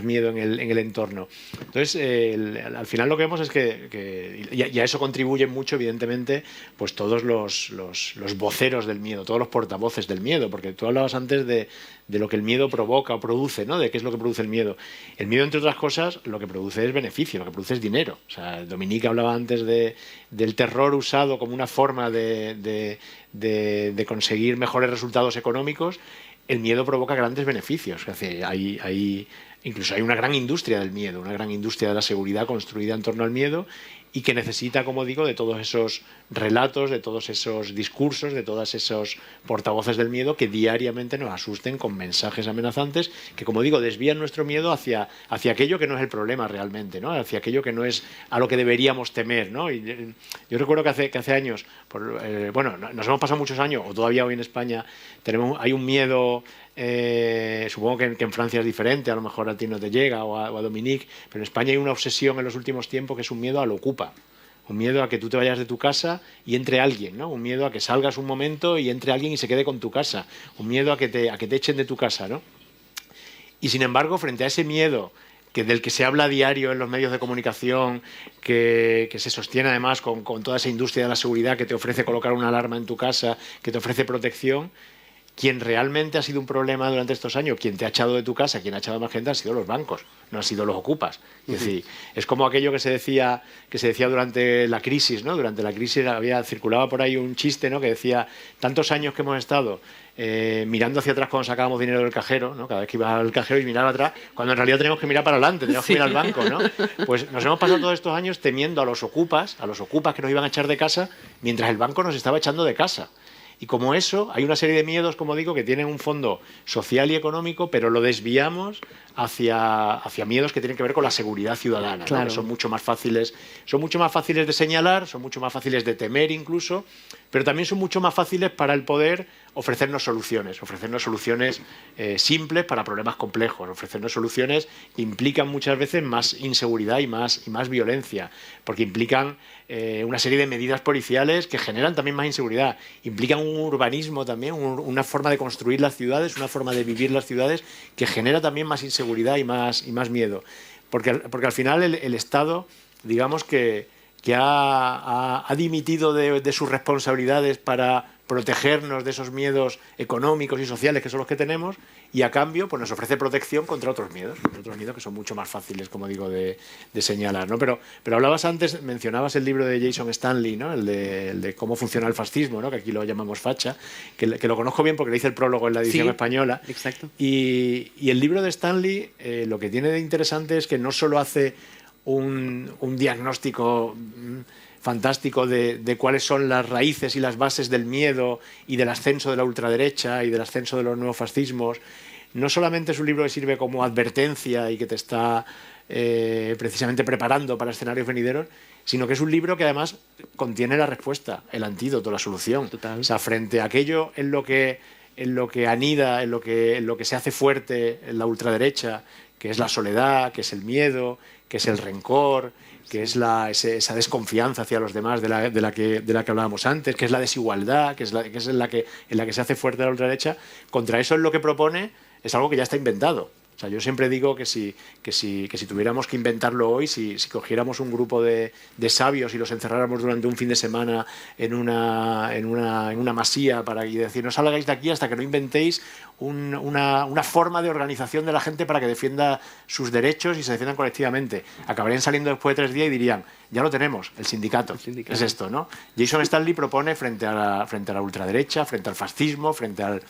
miedo en el entorno. Entonces, al final lo que vemos es que y a eso contribuyen mucho, evidentemente, pues todos los voceros del miedo, todos los portavoces del miedo, porque tú hablabas antes de lo que el miedo provoca o produce, ¿no? De qué es lo que produce el miedo. El miedo, entre otras cosas, lo que produce es beneficio, lo que produce es dinero. O sea, Dominique hablaba antes del terror usado como una forma de conseguir mejores resultados económicos. El miedo provoca grandes beneficios. Es decir, incluso hay una gran industria del miedo, una gran industria de la seguridad construida en torno al miedo y que necesita, como digo, de todos esos relatos, de todos esos discursos, de todos esos portavoces del miedo que diariamente nos asusten con mensajes amenazantes que, como digo, desvían nuestro miedo hacia aquello que no es el problema realmente, ¿no? Hacia aquello que no es a lo que deberíamos temer, ¿no? Y yo recuerdo que hace años, nos hemos pasado muchos años, o todavía hoy en España hay un miedo. Supongo que en Francia es diferente, a lo mejor a ti no te llega o a Dominique, pero en España hay una obsesión en los últimos tiempos que es un miedo al ocupa, un miedo a que tú te vayas de tu casa y entre alguien, ¿no? Un miedo a que salgas un momento y entre alguien y se quede con tu casa, un miedo a que te echen de tu casa, ¿no? Y sin embargo, frente a ese miedo del que se habla a diario en los medios de comunicación, que se sostiene además con toda esa industria de la seguridad que te ofrece colocar una alarma en tu casa, que te ofrece protección, quien realmente ha sido un problema durante estos años, quien te ha echado de tu casa, quien ha echado a más gente, han sido los bancos, no han sido los ocupas. Es decir, es como aquello que se decía durante la crisis, ¿no? Durante la crisis circulaba por ahí un chiste, ¿no? Que decía, tantos años que hemos estado mirando hacia atrás cuando sacábamos dinero del cajero, ¿no? Cada vez que ibas al cajero y mirar atrás, cuando en realidad teníamos que mirar para adelante, teníamos que mirar al banco, ¿no? Pues nos hemos pasado todos estos años temiendo a los ocupas que nos iban a echar de casa, mientras el banco nos estaba echando de casa. Y como eso, hay una serie de miedos, como digo, que tienen un fondo social y económico, pero lo desviamos hacia miedos que tienen que ver con la seguridad ciudadana, claro, ¿no? Que son mucho más fáciles de señalar, son mucho más fáciles de temer incluso, pero también son mucho más fáciles para el poder ofrecernos soluciones simples para problemas complejos, ofrecernos soluciones que implican muchas veces más inseguridad y más violencia, porque implican una serie de medidas policiales que generan también más inseguridad, implican un urbanismo también, una forma de construir las ciudades, una forma de vivir las ciudades que genera también más inseguridad y más miedo, porque al final el Estado, digamos que ha dimitido de sus responsabilidades para protegernos de esos miedos económicos y sociales que son los que tenemos, y a cambio pues nos ofrece protección contra otros miedos que son mucho más fáciles, como digo, de señalar, ¿no? Pero hablabas antes, mencionabas el libro de Jason Stanley, ¿no? El de cómo funciona el fascismo, ¿no? Que aquí lo llamamos facha, que lo conozco bien porque le hice el prólogo en la edición española. Exacto. Y el libro de Stanley lo que tiene de interesante es que no solo hace un diagnóstico fantástico de cuáles son las raíces y las bases del miedo y del ascenso de la ultraderecha y del ascenso de los nuevos fascismos. No solamente es un libro que sirve como advertencia y que te está precisamente preparando para escenarios venideros, sino que es un libro que además contiene la respuesta, el antídoto, la solución. Total. O sea, frente a aquello en lo que anida, en lo que se hace fuerte en la ultraderecha, que es la soledad, que es el miedo, que es el rencor, que es esa desconfianza hacia los demás de la que hablábamos antes, que es la desigualdad, que es en la que se hace fuerte la ultraderecha. Contra eso es lo que propone, es algo que ya está inventado. O sea, yo siempre digo que si tuviéramos que inventarlo hoy, si cogiéramos un grupo de sabios y los encerráramos durante un fin de semana en una masía y decir, no salgáis de aquí hasta que no inventéis una forma de organización de la gente para que defienda sus derechos y se defiendan colectivamente, acabarían saliendo después de 3 días y dirían, ya lo tenemos, el sindicato. Es esto, ¿no? Jason Stanley propone frente a la ultraderecha, frente al fascismo, frente al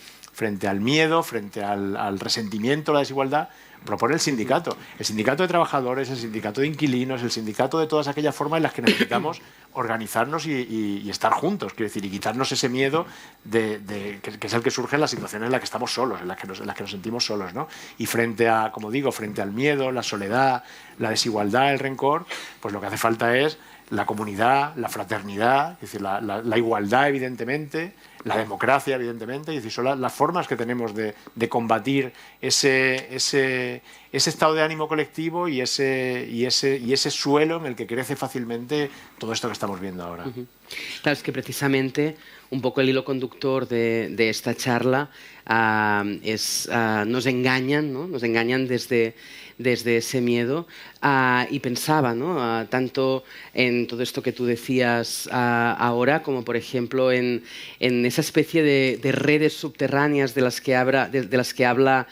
miedo, frente al resentimiento, la desigualdad, propone el sindicato. El sindicato de trabajadores, el sindicato de inquilinos, el sindicato de todas aquellas formas en las que necesitamos organizarnos y estar juntos, quiero decir, y quitarnos ese miedo que es el que surge en las situaciones en las que estamos solos, en las que nos sentimos solos, ¿no? Y frente al miedo, la soledad, la desigualdad, el rencor, pues lo que hace falta es la comunidad, la fraternidad, es decir, la igualdad, evidentemente, la democracia, evidentemente, es decir, son las formas que tenemos de combatir ese estado de ánimo colectivo y ese suelo en el que crece fácilmente todo esto que estamos viendo ahora. Claro, es que precisamente un poco el hilo conductor de esta charla nos engañan, ¿no? Nos engañan desde ese miedo y pensaba, ¿no? Tanto en todo esto que tú decías ahora, como por ejemplo en esa especie de redes subterráneas de las que habla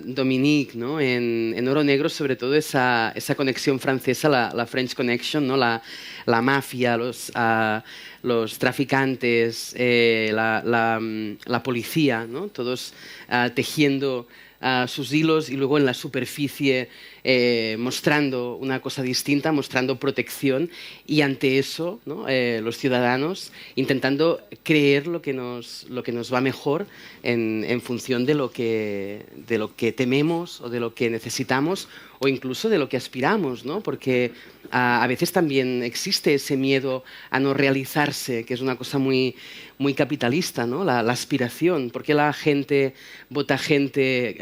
Dominique, ¿no? En Oro Negro, sobre todo esa conexión francesa, la French Connection, ¿no? La mafia, los traficantes, la policía, ¿no? Todos tejiendo sus hilos y luego en la superficie mostrando una cosa distinta, mostrando protección, y ante eso, ¿no? Los ciudadanos intentando creer lo que nos va mejor en función de lo que tememos o de lo que necesitamos o incluso de lo que aspiramos, ¿no? Porque a veces también existe ese miedo a no realizarse, que es una cosa muy capitalista, ¿no? La aspiración. ¿Por qué la gente vota gente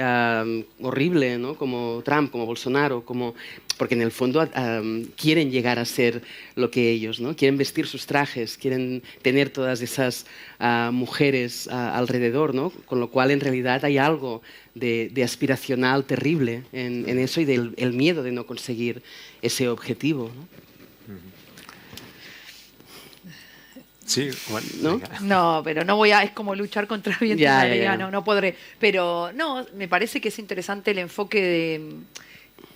horrible, ¿no? Como Trump, como Bolsonaro? Porque en el fondo quieren llegar a ser lo que ellos, ¿no? Quieren vestir sus trajes, quieren tener todas esas mujeres alrededor, ¿no? Con lo cual en realidad hay algo de aspiracional terrible en eso y del miedo de no conseguir ese objetivo, ¿no? Sí, bueno, ¿no? No, pero no voy a... Es como luchar contra el viento Ya, en realidad, ya. no podré. Pero no, me parece que es interesante el enfoque de...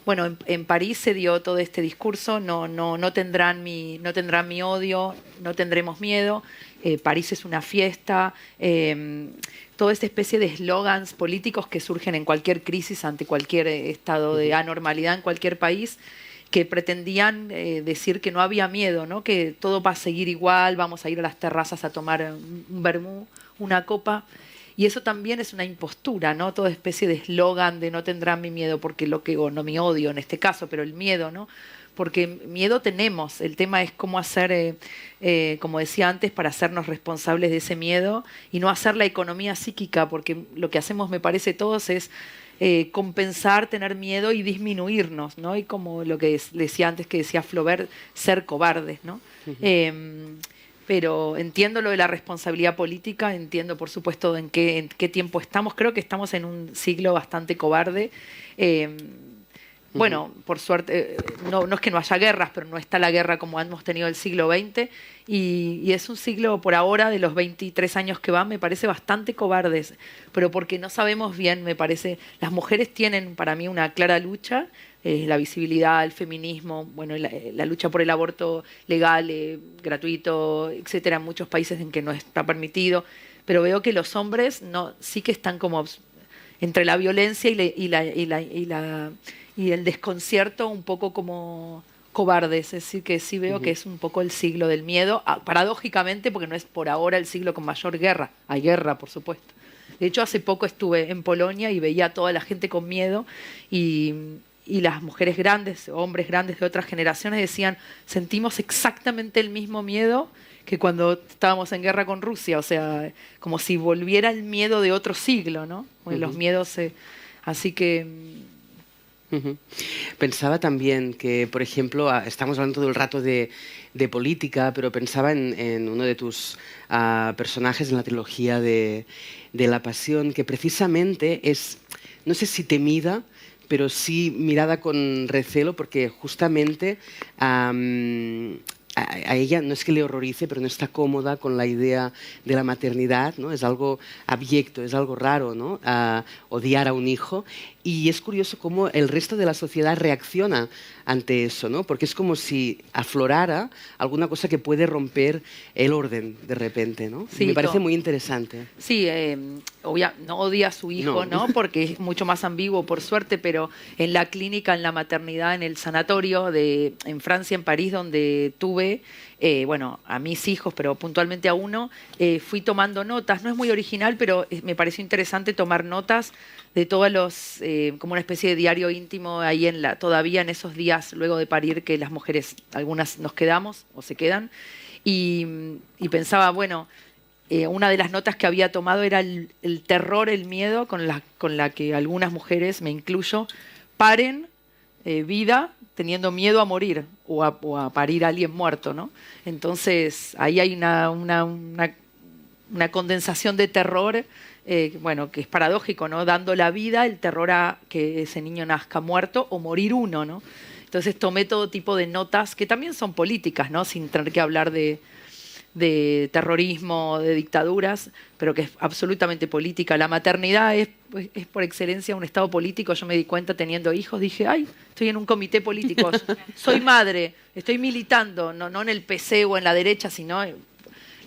Bueno, en París se dio todo este discurso, no tendrán mi odio, no tendremos miedo, París es una fiesta, toda esta especie de eslogans políticos que surgen en cualquier crisis, ante cualquier estado de anormalidad en cualquier país, que pretendían decir que no había miedo, ¿no? Que todo va a seguir igual, vamos a ir a las terrazas a tomar un vermú, una copa. Y eso también es una impostura, ¿no? Toda especie de eslogan de no tendrán mi miedo, porque o no mi odio en este caso, pero el miedo, ¿no? Porque miedo tenemos. El tema es cómo hacer, como decía antes, para hacernos responsables de ese miedo y no hacer la economía psíquica, porque lo que hacemos, me parece, todos es compensar, tener miedo y disminuirnos, ¿no? Y como lo que decía antes, que decía Flaubert, ser cobardes, ¿no? Pero entiendo lo de la responsabilidad política, entiendo por supuesto en qué tiempo estamos. Creo que estamos en un siglo bastante cobarde. Bueno, por suerte, no es que no haya guerras, pero no está la guerra como hemos tenido el siglo XX. Y es un siglo, por ahora, de los 23 años que van, me parece bastante cobardes. Pero porque no sabemos bien, me parece. Las mujeres tienen para mí una clara lucha. La visibilidad, el feminismo, bueno, la lucha por el aborto legal, gratuito, etcétera, en muchos países en que no está permitido, pero veo que los hombres sí que están como entre la violencia y el desconcierto un poco como cobardes, es decir, que sí veo que es un poco el siglo del miedo, paradójicamente, porque no es por ahora el siglo con mayor guerra, hay guerra, por supuesto. De hecho, hace poco estuve en Polonia y veía a toda la gente con miedo y las mujeres grandes, hombres grandes de otras generaciones decían, sentimos exactamente el mismo miedo que cuando estábamos en guerra con Rusia, o sea, como si volviera el miedo de otro siglo, ¿no? Los miedos, así que... Pensaba también que, por ejemplo, estamos hablando todo el rato de política, pero pensaba en uno de tus personajes en la trilogía de La Pasión, que precisamente es, no sé si temida, pero sí mirada con recelo, porque justamente a ella no es que le horrorice, pero no está cómoda con la idea de la maternidad, ¿no? Es algo abyecto, es algo raro, ¿no? Odiar a un hijo. Y es curioso cómo el resto de la sociedad reacciona ante eso, ¿no? Porque es como si aflorara alguna cosa que puede romper el orden de repente, ¿no? Sí, me parece muy interesante. Sí, no odia a su hijo, ¿no? Porque es mucho más ambiguo, por suerte, pero en la clínica, en la maternidad, en el sanatorio en Francia, en París, donde tuve, a mis hijos, pero puntualmente a uno, fui tomando notas. No es muy original, pero me pareció interesante tomar notas de todos los, como una especie de diario íntimo ahí todavía en esos días luego de parir, que las mujeres, algunas nos quedamos o se quedan, y pensaba, una de las notas que había tomado era el terror, el miedo con la que algunas mujeres, me incluyo, paren vida teniendo miedo a morir o a parir a alguien muerto, ¿no? Entonces ahí hay una condensación de terror, que es paradójico, ¿no? Dando la vida, el terror a que ese niño nazca muerto o morir uno, ¿no? Entonces tomé todo tipo de notas que también son políticas, ¿no? Sin tener que hablar de terrorismo, de dictaduras, pero que es absolutamente política. La maternidad es por excelencia un estado político. Yo me di cuenta teniendo hijos, dije, ay, estoy en un comité político, soy madre, estoy militando, no en el PC o en la derecha, sino...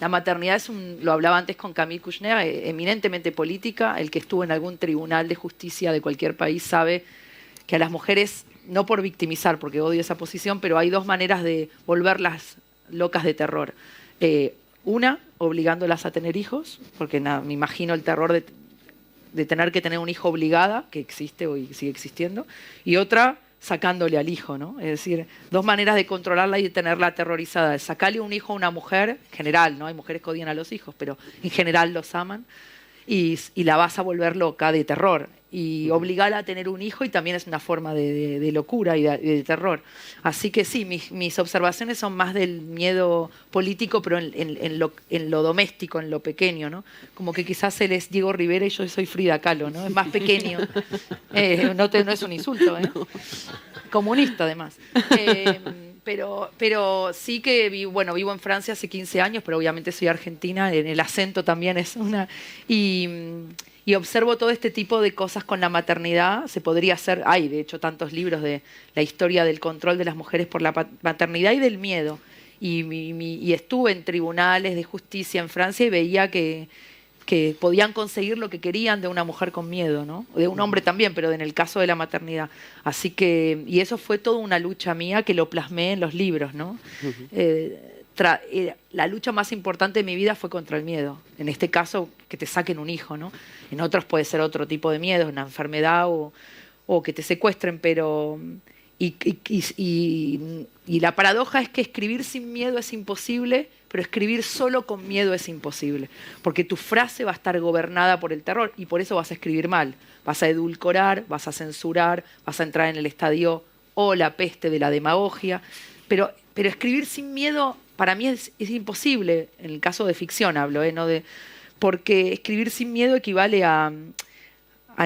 La maternidad lo hablaba antes con Camille Kouchner, eminentemente política. El que estuvo en algún tribunal de justicia de cualquier país sabe que a las mujeres, no por victimizar, porque odio esa posición, pero hay dos maneras de volverlas locas de terror. Una, obligándolas a tener hijos, porque me imagino el terror de tener que tener un hijo obligada, que existe hoy y sigue existiendo, y otra, sacándole al hijo, ¿no? Es decir, dos maneras de controlarla y de tenerla aterrorizada. Sacarle un hijo a una mujer, en general, ¿no? Hay mujeres que odian a los hijos, pero en general los aman, y la vas a volver loca de terror. Y obligarla a tener un hijo y también es una forma de locura y de terror. Así que sí, mis observaciones son más del miedo político, pero en lo doméstico, en lo pequeño, ¿no? Como que quizás él es Diego Rivera y yo soy Frida Kahlo, ¿no? Es más pequeño. No es un insulto, ¿eh? No. Comunista, además. Pero sí que vivo en Francia hace 15 años, pero obviamente soy argentina, en el acento también es una... Y observo todo este tipo de cosas con la maternidad. Se podría hacer, hay de hecho tantos libros de la historia del control de las mujeres por la maternidad y del miedo. Y estuve en tribunales de justicia en Francia y veía que podían conseguir lo que querían de una mujer con miedo, ¿no? De un hombre también, pero en el caso de la maternidad. Así que, y eso fue toda una lucha mía que lo plasmé en los libros, ¿no? La lucha más importante de mi vida fue contra el miedo. En este caso, que te saquen un hijo, ¿no? En otros puede ser otro tipo de miedo, una enfermedad o que te secuestren, pero... Y la paradoja es que escribir sin miedo es imposible, pero escribir solo con miedo es imposible. Porque tu frase va a estar gobernada por el terror y por eso vas a escribir mal. Vas a edulcorar, vas a censurar, vas a entrar en el estadio o la peste de la demagogia. Pero escribir sin miedo para mí es imposible. En el caso de ficción hablo, porque escribir sin miedo equivale a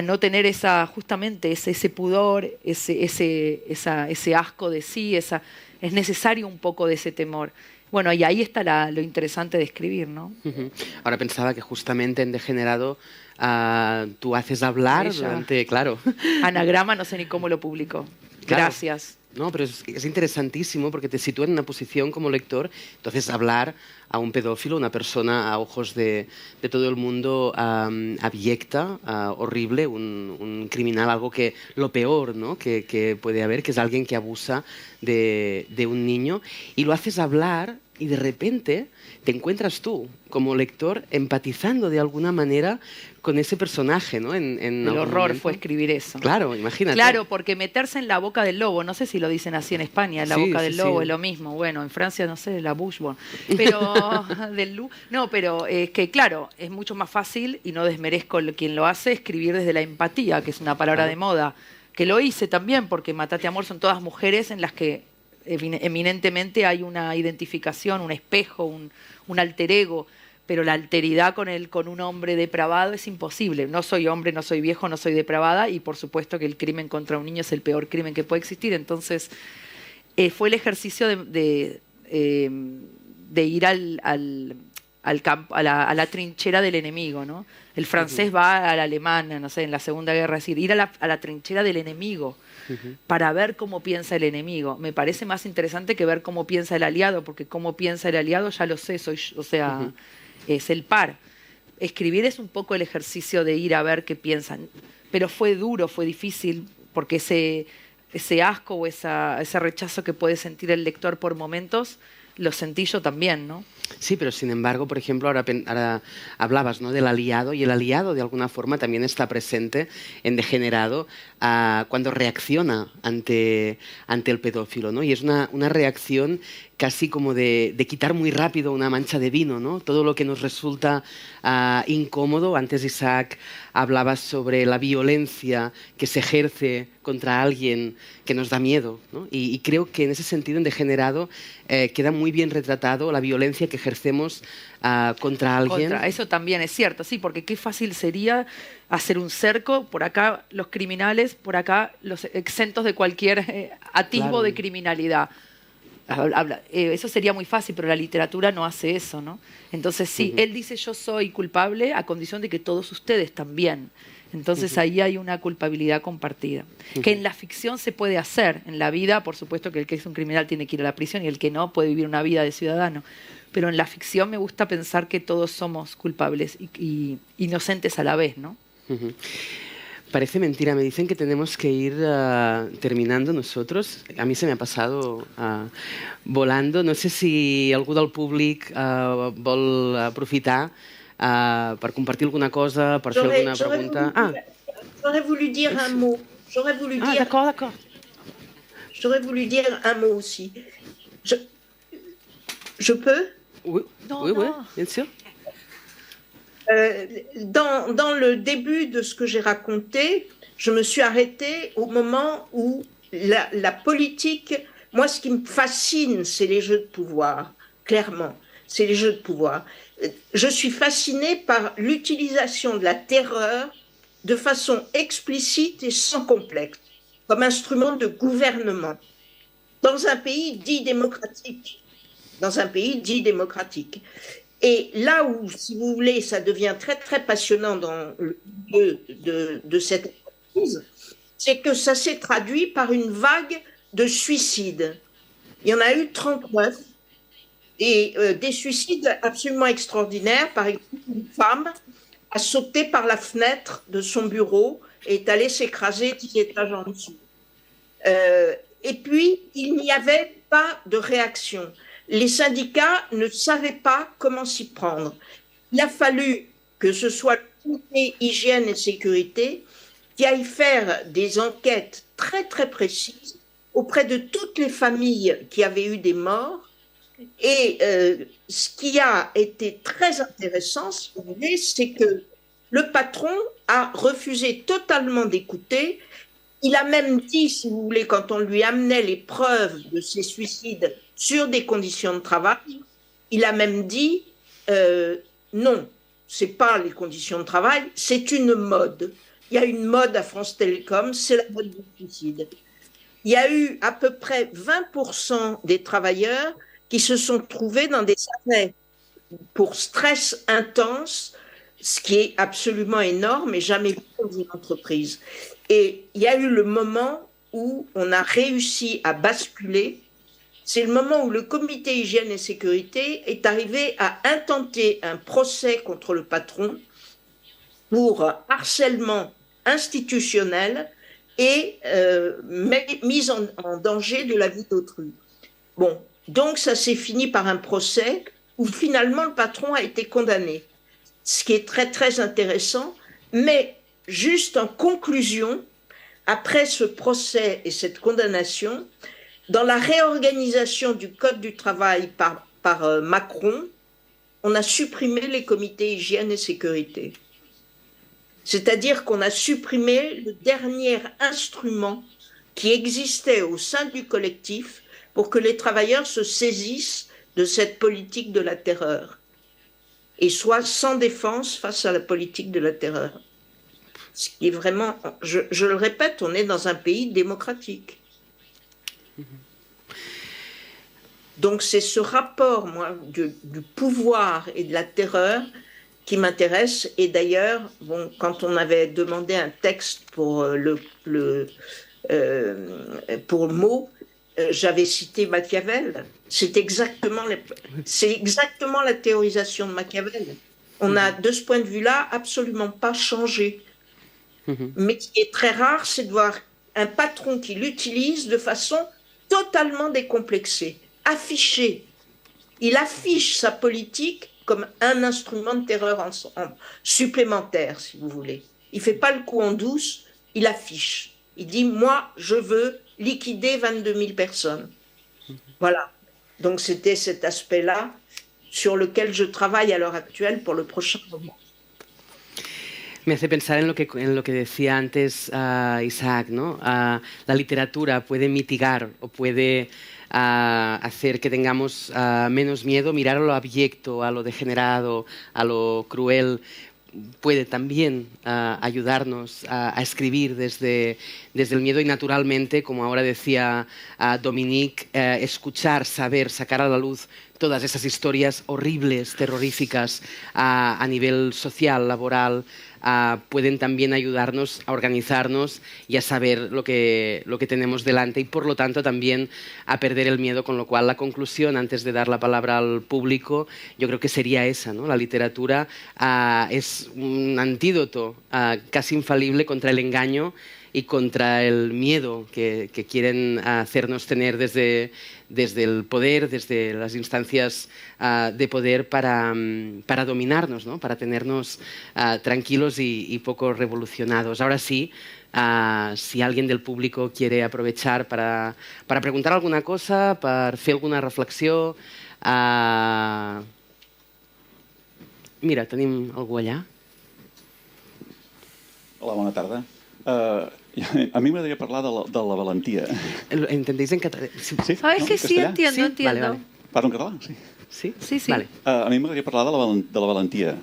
no tener justamente ese pudor, ese asco de sí, es necesario un poco de ese temor. Bueno, y ahí está lo interesante de escribir, ¿no? Ahora pensaba que justamente en Degenerado tú haces hablar durante, claro. Anagrama, no sé ni cómo lo publicó. Claro. Gracias. No, pero es interesantísimo porque te sitúa en una posición como lector. Entonces, hablar a un pedófilo, una persona a ojos de todo el mundo abyecta, horrible, un criminal, algo que lo peor, ¿no? que puede haber, que es alguien que abusa de un niño, y lo haces hablar y de repente te encuentras tú, como lector, empatizando de alguna manera con ese personaje, ¿no? El horror fue escribir eso. Claro, imagínate. Claro, porque meterse en la boca del lobo, no sé si lo dicen así en España, la Sí, boca sí, del lobo sí. es lo mismo. Bueno, en Francia, no sé, la bouche, bueno. Pero, no, pero es que, claro, es mucho más fácil, y no desmerezco quien lo hace, escribir desde la empatía, que es una palabra Claro. de moda, que lo hice también, porque Matate Amor son todas mujeres en las que eminentemente hay una identificación, un espejo, un alter ego, pero la alteridad con un hombre depravado es imposible. No soy hombre, no soy viejo, no soy depravada, y por supuesto que el crimen contra un niño es el peor crimen que puede existir. Entonces, fue el ejercicio de ir al campo, a la trinchera del enemigo, ¿no? El francés va al alemán, no sé, en la Segunda Guerra, es decir, ir a la trinchera del enemigo para ver cómo piensa el enemigo. Me parece más interesante que ver cómo piensa el aliado, porque cómo piensa el aliado ya lo sé, o sea, es el par. Escribir es un poco el ejercicio de ir a ver qué piensan, pero fue duro, fue difícil, porque ese asco o ese rechazo que puede sentir el lector por momentos, lo sentí yo también, ¿no? Sí, pero sin embargo, por ejemplo, ahora hablabas, ¿no?, del aliado, y el aliado de alguna forma también está presente en Degenerado cuando reacciona ante el pedófilo, ¿no? Y es una reacción casi como de quitar muy rápido una mancha de vino, ¿no? Todo lo que nos resulta incómodo. Antes Isaac hablaba sobre la violencia que se ejerce contra alguien que nos da miedo, ¿no? Y creo que en ese sentido en Degenerado queda muy bien retratado la violencia que ejercemos contra alguien. Eso también es cierto, sí, porque qué fácil sería hacer un cerco, por acá los criminales, por acá los exentos de cualquier atisbo Claro. de criminalidad. Eso sería muy fácil, pero la literatura no hace eso, ¿no? Entonces sí, él dice yo soy culpable a condición de que todos ustedes también. Entonces ahí hay una culpabilidad compartida, que en la ficción se puede hacer. En la vida, por supuesto que el que es un criminal tiene que ir a la prisión y el que no puede vivir una vida de ciudadano. Pero en la ficción me gusta pensar que todos somos culpables y inocentes a la vez, ¿no? Parece mentira, me dicen que tenemos que ir terminando nosotros. A mí se me ha pasado volando. No sé si algú del públic vol aprofitar per compartir alguna cosa, per fer alguna pregunta. J'aurais voulu dire un mot. D'accord. J'aurais voulu dire un mot aussi. Je peux? Oui, Non, oui, non. bien sûr. Dans le début de ce que j'ai raconté, je me suis arrêtée au moment où la politique, moi ce qui me fascine, c'est les jeux de pouvoir, clairement, c'est les jeux de pouvoir. Je suis fascinée par l'utilisation de la terreur de façon explicite et sans complexe, comme instrument de gouvernement, dans un pays dit démocratique. Et là où, si vous voulez, ça devient très, très passionnant dans de cette crise, c'est que ça s'est traduit par une vague de suicides. Il y en a eu 39, et des suicides absolument extraordinaires. Par exemple, une femme a sauté par la fenêtre de son bureau et est allée s'écraser 10 étages en dessous. Et puis, il n'y avait pas de réaction. Les syndicats ne savaient pas comment s'y prendre. Il a fallu que ce soit le comité hygiène et sécurité qui aille faire des enquêtes très très précises auprès de toutes les familles qui avaient eu des morts. Et ce qui a été très intéressant, si vous voulez, c'est que le patron a refusé totalement d'écouter. Il a même dit, si vous voulez, quand on lui amenait les preuves de ces suicides sur des conditions de travail, il a même dit non, c'est pas les conditions de travail, c'est une mode. Il y a une mode à France Télécom, c'est la mode du suicide. Il y a eu à peu près 20% des travailleurs qui se sont trouvés dans des arrêts pour stress intense, ce qui est absolument énorme et jamais vu dans une entreprise. Et il y a eu le moment où on a réussi à basculer. C'est le moment où le comité hygiène et sécurité est arrivé à intenter un procès contre le patron pour harcèlement institutionnel et mise en danger de la vie d'autrui. Bon, donc ça s'est fini par un procès où finalement le patron a été condamné, ce qui est très très intéressant. Mais juste en conclusion, après ce procès et cette condamnation, dans la réorganisation du Code du travail par Macron, on a supprimé les comités hygiène et sécurité. C'est-à-dire qu'on a supprimé le dernier instrument qui existait au sein du collectif pour que les travailleurs se saisissent de cette politique de la terreur et soient sans défense face à la politique de la terreur. Ce qui est vraiment, je le répète, on est dans un pays démocratique. Donc c'est ce rapport, moi, du pouvoir et de la terreur qui m'intéresse. Et d'ailleurs, bon, quand on avait demandé un texte pour pour Meaux, j'avais cité Machiavel. C'est exactement la théorisation de Machiavel. On n'a, de ce point de vue-là, absolument pas changé. Mais ce qui est très rare, c'est de voir un patron qui l'utilise de façon totalement décomplexée, affichée. Il affiche sa politique comme un instrument de terreur supplémentaire, si vous voulez. Il ne fait pas le coup en douce, il affiche. Il dit, moi, je veux liquider 22 000 personnes. Voilà. Donc c'était cet aspect-là sur lequel je travaille à l'heure actuelle pour le prochain roman. Me hace pensar en lo que decía antes Isaac, ¿no? La literatura puede mitigar o puede hacer que tengamos menos miedo, mirar a lo abyecto, a lo degenerado, a lo cruel. Puede también ayudarnos a escribir desde el miedo y, naturalmente, como ahora decía Dominique, escuchar, saber, sacar a la luz todas esas historias horribles, terroríficas a nivel social, laboral, pueden también ayudarnos a organizarnos y a saber lo que tenemos delante y, por lo tanto, también a perder el miedo, con lo cual la conclusión, antes de dar la palabra al público, yo creo que sería esa, ¿no? La literatura es un antídoto casi infalible contra el engaño y contra el miedo que quieren hacernos tener desde el poder, desde las instancias de poder para dominarnos, ¿no? Para tenernos tranquilos y poco revolucionados. Ahora sí, si alguien del público quiere aprovechar para preguntar alguna cosa, para fer alguna reflexió. Mira, tenim algú allà. Hola, bona tarda. A mí me debería hablar de la valentía. ¿Entendéis en catalán? Sí? ¿Sabes ¿No? que sí? ¿Castellà? Entiendo, Sí, entiendo. vale. Parlo en català? Sí. Sí? Sí, sí. Vale. A mi m'agradaria parlar de la valentia.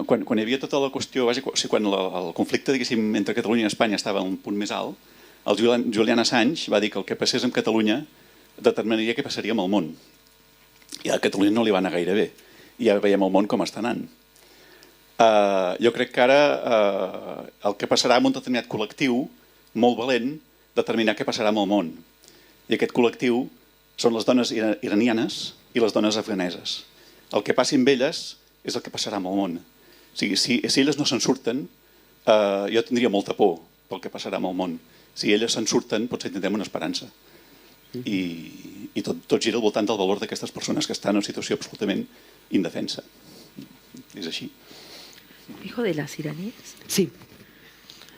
Quan hi havia tota la qüestió, quan el conflicte, diguéssim, entre Catalunya i Espanya estava a un punt més alt, el Julian Assange va dir que el que passés amb Catalunya determinaria què passaria amb el món. I a Catalunya no li va anar gaire bé. I ja veiem el món com està anant. Jo crec que ara el que passarà amb un determinat col·lectiu molt valent determinar què passarà amb el món. I aquest col·lectiu són les dones iranianes i les dones afganeses. El que passi amb elles és el que passarà amb el món. O sigui, si elles no se'n surten, jo tindria molta por pel que passarà amb el món. Si elles se'n surten, potser tindrem una esperança. I tot gira al voltant del valor d'aquestes persones que estan en una situació absolutament indefensa. És així. ¿Hijo de las iraníes? Sí.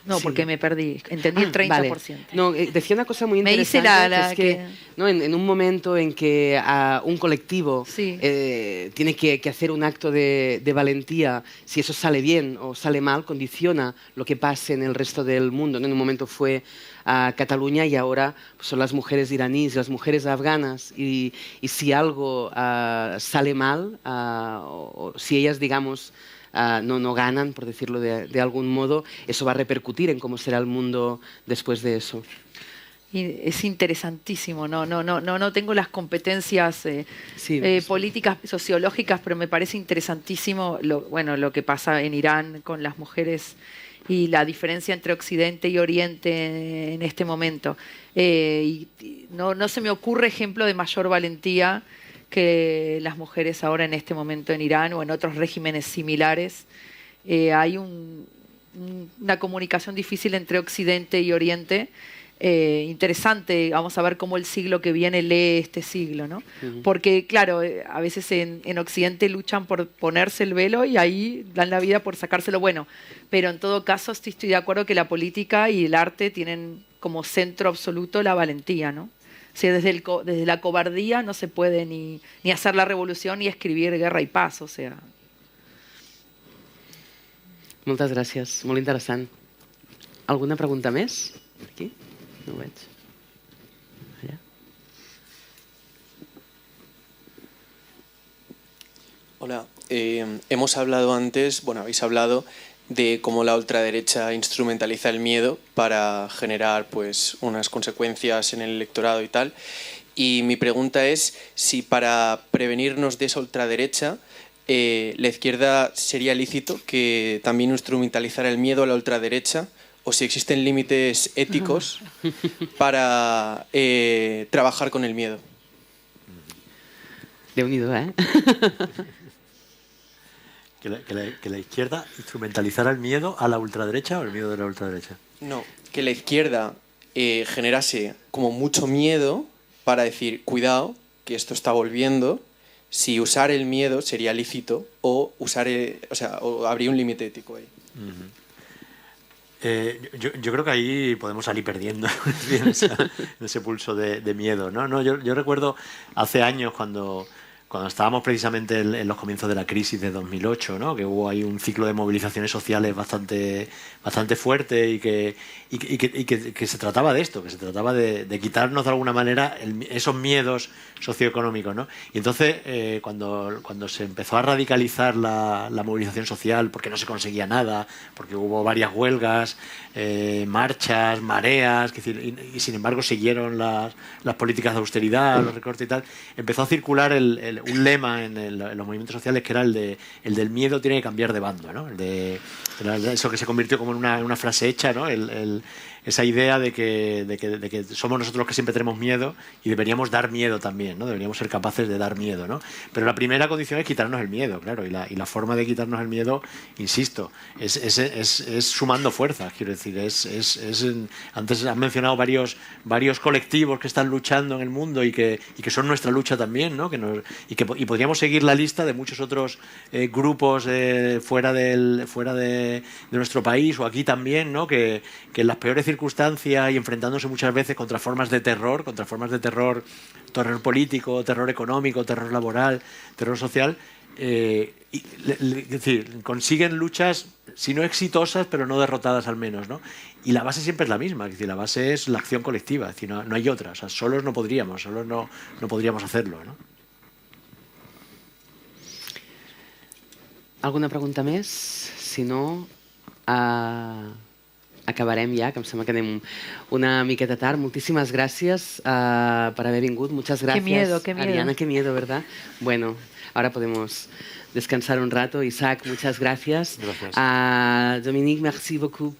No, Sí. porque me perdí. Entendí el 30%. Vale. No, decía una cosa muy Me hice interesante, que es que ¿no? en un momento en que un colectivo Sí. tiene que hacer un acto de valentía, si eso sale bien o sale mal, condiciona lo que pase en el resto del mundo, ¿no? En un momento fue Cataluña y ahora pues, son las mujeres iraníes, las mujeres afganas, y si algo sale mal, o si ellas, digamos, no ganan, por decirlo de algún modo, eso va a repercutir en cómo será el mundo después de eso. Y es interesantísimo, no tengo las competencias Sí. políticas, sociológicas, pero me parece interesantísimo lo que pasa en Irán con las mujeres y la diferencia entre Occidente y Oriente en este momento. Y no se me ocurre ejemplo de mayor valentía que las mujeres ahora en este momento en Irán o en otros regímenes similares. Hay una comunicación difícil entre Occidente y Oriente, interesante. Vamos a ver cómo el siglo que viene lee este siglo, ¿no? Porque, claro, a veces en Occidente luchan por ponerse el velo y ahí dan la vida por sacárselo. Bueno, pero en todo caso estoy de acuerdo que la política y el arte tienen como centro absoluto la valentía, ¿no? O sea, desde la cobardía no se puede ni hacer la revolución ni escribir Guerra y Paz, o sea. Moltes gràcies, molt interessant. Alguna pregunta més? Aquí? No ho veig. Allà. Hola, hemos hablado antes, bueno, habéis hablado de cómo la ultraderecha instrumentaliza el miedo para generar pues unas consecuencias en el electorado y tal. Y mi pregunta es si para prevenirnos de esa ultraderecha la izquierda sería lícito que también instrumentalizara el miedo a la ultraderecha, o si existen límites éticos para trabajar con el miedo. Déu-n'hi-do, ¿eh? Que la izquierda instrumentalizara el miedo a la ultraderecha o el miedo de la ultraderecha. No, que la izquierda generase como mucho miedo para decir, cuidado, que esto está volviendo, si usar el miedo sería lícito o o habría un límite ético ahí. Yo creo que ahí podemos salir perdiendo en ese pulso de miedo, ¿no? Yo recuerdo hace años cuando estábamos precisamente en los comienzos de la crisis de 2008, ¿no? Que hubo ahí un ciclo de movilizaciones sociales bastante fuerte y que se trataba de esto, que se trataba de quitarnos de alguna manera esos miedos socioeconómicos, ¿no? Y entonces cuando se empezó a radicalizar la movilización social, porque no se conseguía nada, porque hubo varias huelgas, marchas, mareas, y sin embargo siguieron las políticas de austeridad, los recortes y tal, empezó a circular un lema en los movimientos sociales que era el del miedo tiene que cambiar de bando, ¿no? Eso que se convirtió como en una frase hecha, ¿no? Esa idea de que somos nosotros los que siempre tenemos miedo y deberíamos dar miedo también, ¿no? Deberíamos ser capaces de dar miedo, ¿no? Pero la primera condición es quitarnos el miedo, claro, y la forma de quitarnos el miedo, insisto, es sumando fuerzas, quiero decir, antes han mencionado varios colectivos que están luchando en el mundo y que son nuestra lucha también, ¿no? Y podríamos seguir la lista de muchos otros grupos fuera de nuestro país o aquí también, ¿no? Que en las peores circunstancias y enfrentándose muchas veces contra formas de terror político, terror económico, terror laboral, terror social, es decir, consiguen luchas, si no exitosas, pero no derrotadas al menos, ¿no? Y la base siempre es la misma, es decir, la base es la acción colectiva, es decir, no hay otra, o sea, solos no podríamos hacerlo, ¿no? Alguna pregunta més? Si no, acabarem ja, que em sembla que anem una miqueta tard. Moltíssimes gràcies per haver vingut. Muchas gracias. Qué miedo. Ariana, qué miedo, ¿verdad? Bueno, ahora podemos descansar un rato. Isaac, muchas gracias. Gràcies. Dominique, merci beaucoup.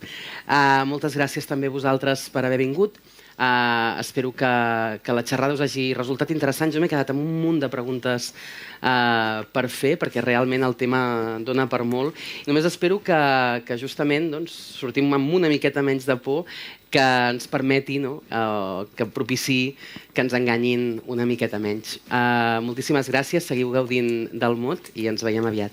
Moltes gràcies també a vosaltres per haver vingut. Espero que la xerrada us hagi resultat interessant. Jo m'he quedat amb un munt de preguntes per fer, perquè realment el tema dona per molt. Només espero que justament sortim amb una miqueta menys de por, que ens permeti, que propiciï que ens enganyin una miqueta menys. Moltíssimes gràcies, seguiu gaudint del mot i ens veiem aviat.